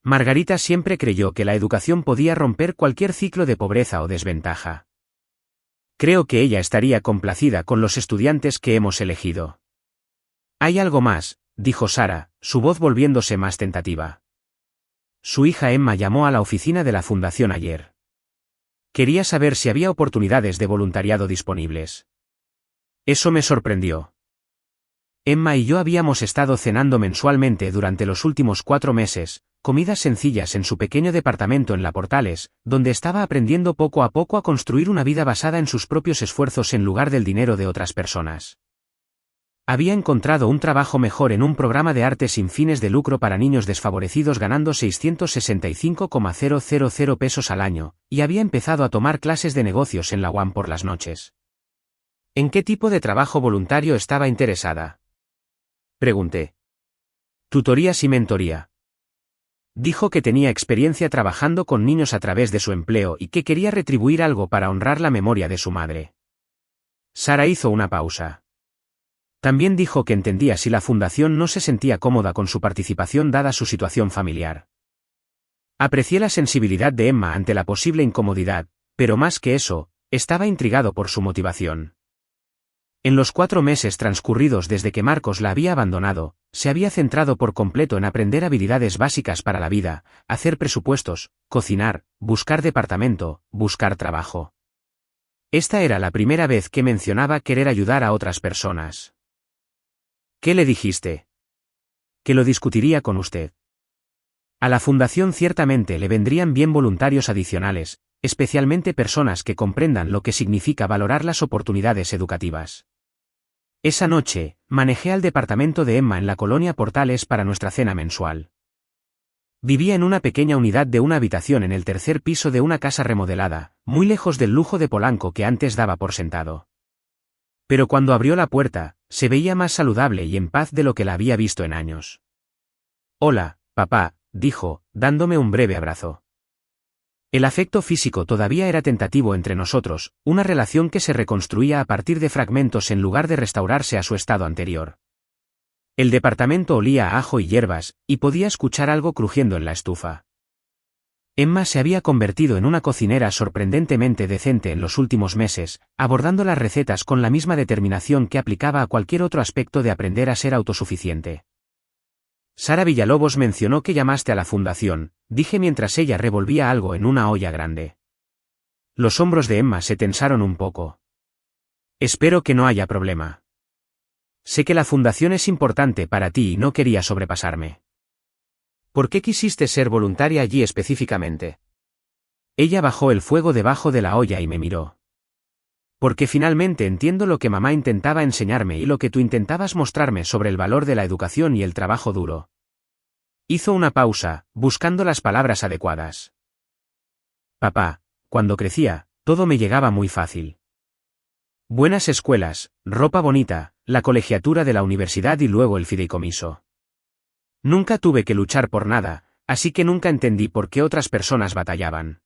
Margarita siempre creyó que la educación podía romper cualquier ciclo de pobreza o desventaja. Creo que ella estaría complacida con los estudiantes que hemos elegido. Hay algo más, dijo Sara, su voz volviéndose más tentativa. Su hija Emma llamó a la oficina de la fundación ayer. Quería saber si había oportunidades de voluntariado disponibles. Eso me sorprendió. Emma y yo habíamos estado cenando mensualmente durante los últimos 4 meses, comidas sencillas en su pequeño departamento en La Portales, donde estaba aprendiendo poco a poco a construir una vida basada en sus propios esfuerzos en lugar del dinero de otras personas. Había encontrado un trabajo mejor en un programa de arte sin fines de lucro para niños desfavorecidos ganando 665,000 pesos al año, y había empezado a tomar clases de negocios en la UAM por las noches. ¿En qué tipo de trabajo voluntario estaba interesada?, pregunté. Tutorías y mentoría. Dijo que tenía experiencia trabajando con niños a través de su empleo y que quería retribuir algo para honrar la memoria de su madre. Sara hizo una pausa. También dijo que entendía si la fundación no se sentía cómoda con su participación dada su situación familiar. Aprecié la sensibilidad de Emma ante la posible incomodidad, pero más que eso, estaba intrigado por su motivación. En los 4 meses transcurridos desde que Marcos la había abandonado, se había centrado por completo en aprender habilidades básicas para la vida, hacer presupuestos, cocinar, buscar departamento, buscar trabajo. Esta era la primera vez que mencionaba querer ayudar a otras personas. ¿Qué le dijiste? Que lo discutiría con usted. A la fundación ciertamente le vendrían bien voluntarios adicionales, especialmente personas que comprendan lo que significa valorar las oportunidades educativas. Esa noche, manejé al departamento de Emma en la colonia Portales para nuestra cena mensual. Vivía en una pequeña unidad de una habitación en el 3er piso de una casa remodelada, muy lejos del lujo de Polanco que antes daba por sentado. Pero cuando abrió la puerta, se veía más saludable y en paz de lo que la había visto en años. «Hola, papá», dijo, dándome un breve abrazo. El afecto físico todavía era tentativo entre nosotros, una relación que se reconstruía a partir de fragmentos en lugar de restaurarse a su estado anterior. El departamento olía a ajo y hierbas, y podía escuchar algo crujiendo en la estufa. Emma se había convertido en una cocinera sorprendentemente decente en los últimos meses, abordando las recetas con la misma determinación que aplicaba a cualquier otro aspecto de aprender a ser autosuficiente. Sara Villalobos mencionó que llamaste a la fundación, dije mientras ella revolvía algo en una olla grande. Los hombros de Emma se tensaron un poco. Espero que no haya problema. Sé que la fundación es importante para ti y no quería sobrepasarme. ¿Por qué quisiste ser voluntaria allí específicamente? Ella bajó el fuego debajo de la olla y me miró. Porque finalmente entiendo lo que mamá intentaba enseñarme y lo que tú intentabas mostrarme sobre el valor de la educación y el trabajo duro. Hizo una pausa, buscando las palabras adecuadas. Papá, cuando crecía, todo me llegaba muy fácil. Buenas escuelas, ropa bonita, la colegiatura de la universidad y luego el fideicomiso. Nunca tuve que luchar por nada, así que nunca entendí por qué otras personas batallaban.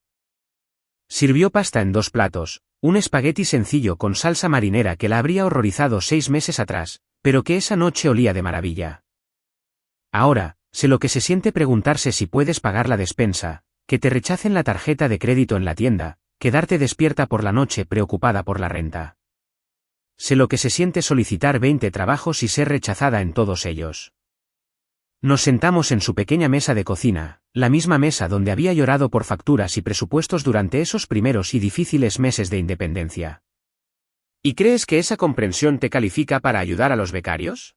Sirvió pasta en 2 platos, un espagueti sencillo con salsa marinera que la habría horrorizado 6 meses atrás, pero que esa noche olía de maravilla. Ahora, sé lo que se siente preguntarse si puedes pagar la despensa, que te rechacen la tarjeta de crédito en la tienda, quedarte despierta por la noche preocupada por la renta. Sé lo que se siente solicitar 20 trabajos y ser rechazada en todos ellos. Nos sentamos en su pequeña mesa de cocina, la misma mesa donde había llorado por facturas y presupuestos durante esos primeros y difíciles meses de independencia. ¿Y crees que esa comprensión te califica para ayudar a los becarios?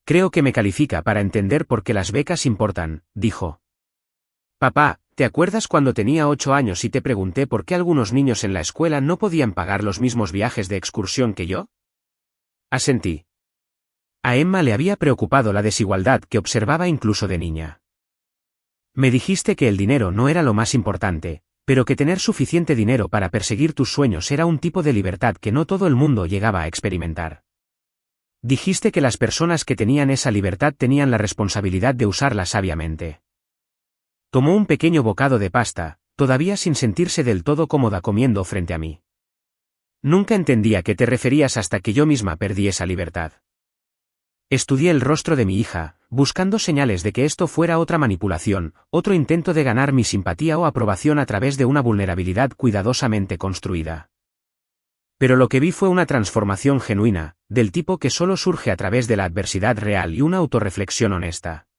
Creo que me califica para entender por qué las becas importan, dijo. Papá, ¿te acuerdas cuando tenía 8 años y te pregunté por qué algunos niños en la escuela no podían pagar los mismos viajes de excursión que yo? Asentí. A Emma le había preocupado la desigualdad que observaba incluso de niña. Me dijiste que el dinero no era lo más importante, pero que tener suficiente dinero para perseguir tus sueños era un tipo de libertad que no todo el mundo llegaba a experimentar. Dijiste que las personas que tenían esa libertad tenían la responsabilidad de usarla sabiamente. Tomó un pequeño bocado de pasta, todavía sin sentirse del todo cómoda comiendo frente a mí. Nunca entendí a qué te referías hasta que yo misma perdí esa libertad. Estudié el rostro de mi hija, buscando señales de que esto fuera otra manipulación, otro intento de ganar mi simpatía o aprobación a través de una vulnerabilidad cuidadosamente construida. Pero lo que vi fue una transformación genuina, del tipo que solo surge a través de la adversidad real y una autorreflexión honesta.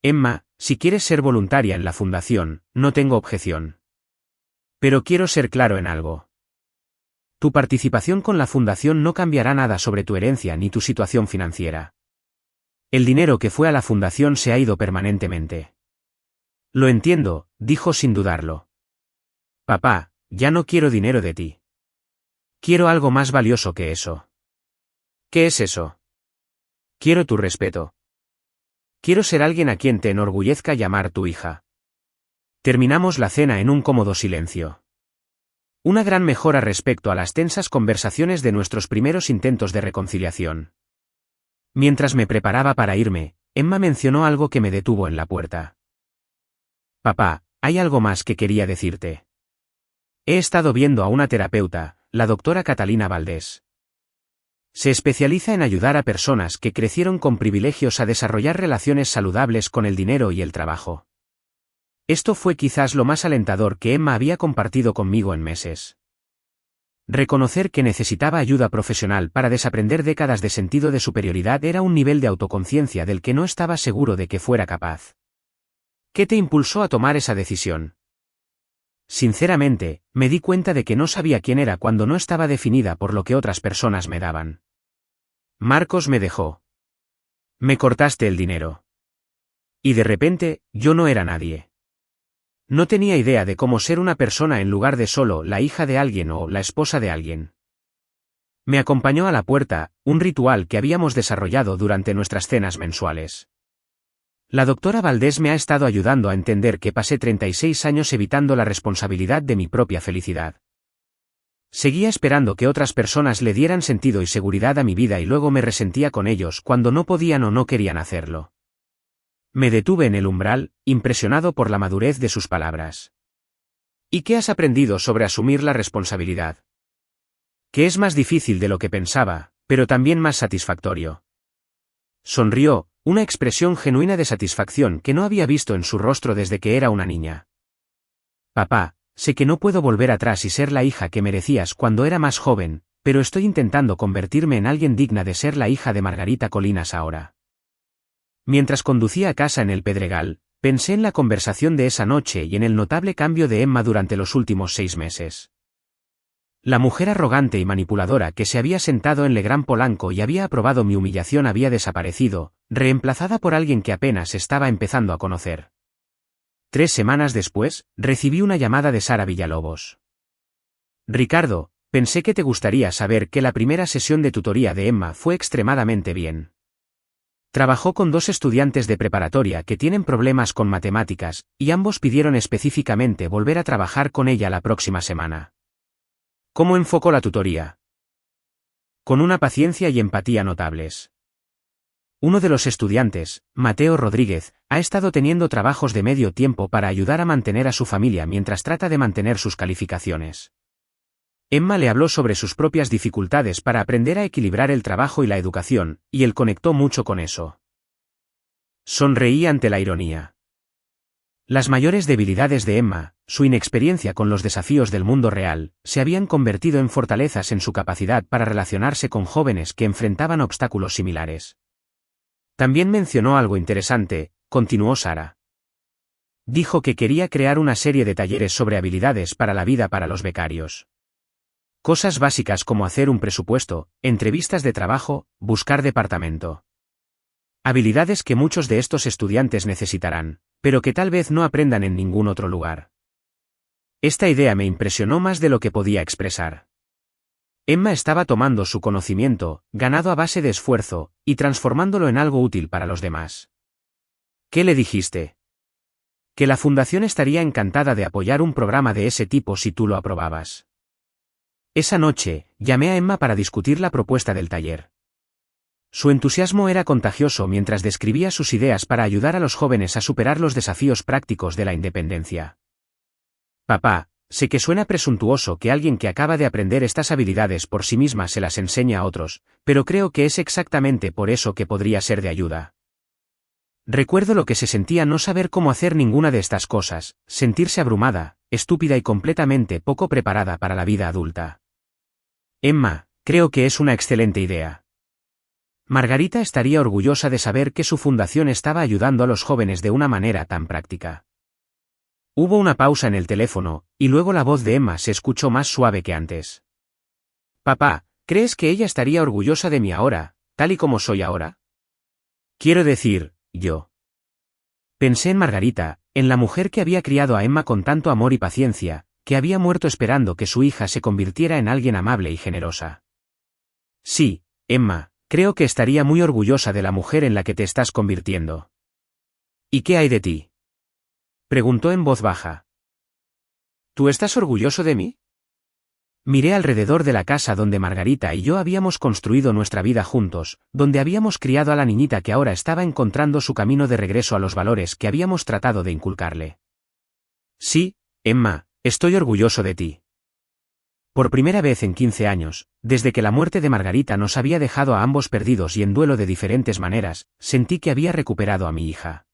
Emma, si quieres ser voluntaria en la fundación, no tengo objeción. Pero quiero ser claro en algo. Tu participación con la fundación no cambiará nada sobre tu herencia ni tu situación financiera. El dinero que fue a la fundación se ha ido permanentemente. Lo entiendo, dijo sin dudarlo. Papá, ya no quiero dinero de ti. Quiero algo más valioso que eso. ¿Qué es eso? Quiero tu respeto. Quiero ser alguien a quien te enorgullezca llamar tu hija. Terminamos la cena en un cómodo silencio. Una gran mejora respecto a las tensas conversaciones de nuestros primeros intentos de reconciliación. Mientras me preparaba para irme, Emma mencionó algo que me detuvo en la puerta. Papá, hay algo más que quería decirte. He estado viendo a una terapeuta, la doctora Catalina Valdés. Se especializa en ayudar a personas que crecieron con privilegios a desarrollar relaciones saludables con el dinero y el trabajo. Esto fue quizás lo más alentador que Emma había compartido conmigo en meses. Reconocer que necesitaba ayuda profesional para desaprender décadas de sentido de superioridad era un nivel de autoconciencia del que no estaba seguro de que fuera capaz. ¿Qué te impulsó a tomar esa decisión? Sinceramente, me di cuenta de que no sabía quién era cuando no estaba definida por lo que otras personas me daban. Marcos me dejó. Me cortaste el dinero. Y de repente, yo no era nadie. No tenía idea de cómo ser una persona en lugar de solo la hija de alguien o la esposa de alguien. Me acompañó a la puerta, un ritual que habíamos desarrollado durante nuestras cenas mensuales. La doctora Valdés me ha estado ayudando a entender que pasé 36 años evitando la responsabilidad de mi propia felicidad. Seguía esperando que otras personas le dieran sentido y seguridad a mi vida y luego me resentía con ellos cuando no podían o no querían hacerlo. Me detuve en el umbral, impresionado por la madurez de sus palabras. ¿Y qué has aprendido sobre asumir la responsabilidad? Que es más difícil de lo que pensaba, pero también más satisfactorio. Sonrió, una expresión genuina de satisfacción que no había visto en su rostro desde que era una niña. Papá, sé que no puedo volver atrás y ser la hija que merecías cuando era más joven, pero estoy intentando convertirme en alguien digna de ser la hija de Margarita Colinas ahora. Mientras conducía a casa en el Pedregal, pensé en la conversación de esa noche y en el notable cambio de Emma durante los últimos 6 meses. La mujer arrogante y manipuladora que se había sentado en Legrand Polanco y había aprobado mi humillación había desaparecido, reemplazada por alguien que apenas estaba empezando a conocer. 3 semanas después, recibí una llamada de Sara Villalobos. Ricardo, pensé que te gustaría saber que la primera sesión de tutoría de Emma fue extremadamente bien. Trabajó con 2 estudiantes de preparatoria que tienen problemas con matemáticas, y ambos pidieron específicamente volver a trabajar con ella la próxima semana. ¿Cómo enfocó la tutoría? Con una paciencia y empatía notables. Uno de los estudiantes, Mateo Rodríguez, ha estado teniendo trabajos de medio tiempo para ayudar a mantener a su familia mientras trata de mantener sus calificaciones. Emma le habló sobre sus propias dificultades para aprender a equilibrar el trabajo y la educación, y él conectó mucho con eso. Sonreí ante la ironía. Las mayores debilidades de Emma, su inexperiencia con los desafíos del mundo real, se habían convertido en fortalezas en su capacidad para relacionarse con jóvenes que enfrentaban obstáculos similares. También mencionó algo interesante, continuó Sara. Dijo que quería crear una serie de talleres sobre habilidades para la vida para los becarios. Cosas básicas como hacer un presupuesto, entrevistas de trabajo, buscar departamento. Habilidades que muchos de estos estudiantes necesitarán, pero que tal vez no aprendan en ningún otro lugar. Esta idea me impresionó más de lo que podía expresar. Emma estaba tomando su conocimiento, ganado a base de esfuerzo, y transformándolo en algo útil para los demás. ¿Qué le dijiste? Que la fundación estaría encantada de apoyar un programa de ese tipo si tú lo aprobabas. Esa noche, llamé a Emma para discutir la propuesta del taller. Su entusiasmo era contagioso mientras describía sus ideas para ayudar a los jóvenes a superar los desafíos prácticos de la independencia. Papá, sé que suena presuntuoso que alguien que acaba de aprender estas habilidades por sí misma se las enseña a otros, pero creo que es exactamente por eso que podría ser de ayuda. Recuerdo lo que se sentía no saber cómo hacer ninguna de estas cosas, sentirse abrumada, estúpida y completamente poco preparada para la vida adulta. Emma, creo que es una excelente idea. Margarita estaría orgullosa de saber que su fundación estaba ayudando a los jóvenes de una manera tan práctica. Hubo una pausa en el teléfono, y luego la voz de Emma se escuchó más suave que antes. Papá, ¿crees que ella estaría orgullosa de mí ahora, tal y como soy ahora? Quiero decir, yo. Pensé en Margarita, en la mujer que había criado a Emma con tanto amor y paciencia, que había muerto esperando que su hija se convirtiera en alguien amable y generosa. Sí, Emma, creo que estaría muy orgullosa de la mujer en la que te estás convirtiendo. ¿Y qué hay de ti? Preguntó en voz baja. ¿Tú estás orgulloso de mí? Miré alrededor de la casa donde Margarita y yo habíamos construido nuestra vida juntos, donde habíamos criado a la niñita que ahora estaba encontrando su camino de regreso a los valores que habíamos tratado de inculcarle. Sí, Emma, estoy orgulloso de ti. Por primera vez en 15 años, desde que la muerte de Margarita nos había dejado a ambos perdidos y en duelo de diferentes maneras, sentí que había recuperado a mi hija.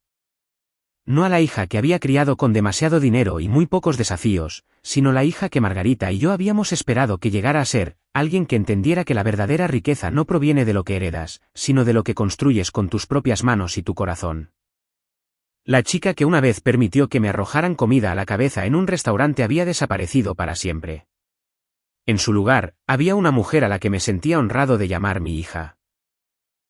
No a la hija que había criado con demasiado dinero y muy pocos desafíos, sino la hija que Margarita y yo habíamos esperado que llegara a ser, alguien que entendiera que la verdadera riqueza no proviene de lo que heredas, sino de lo que construyes con tus propias manos y tu corazón. La chica que una vez permitió que me arrojaran comida a la cabeza en un restaurante había desaparecido para siempre. En su lugar, había una mujer a la que me sentía honrado de llamar mi hija.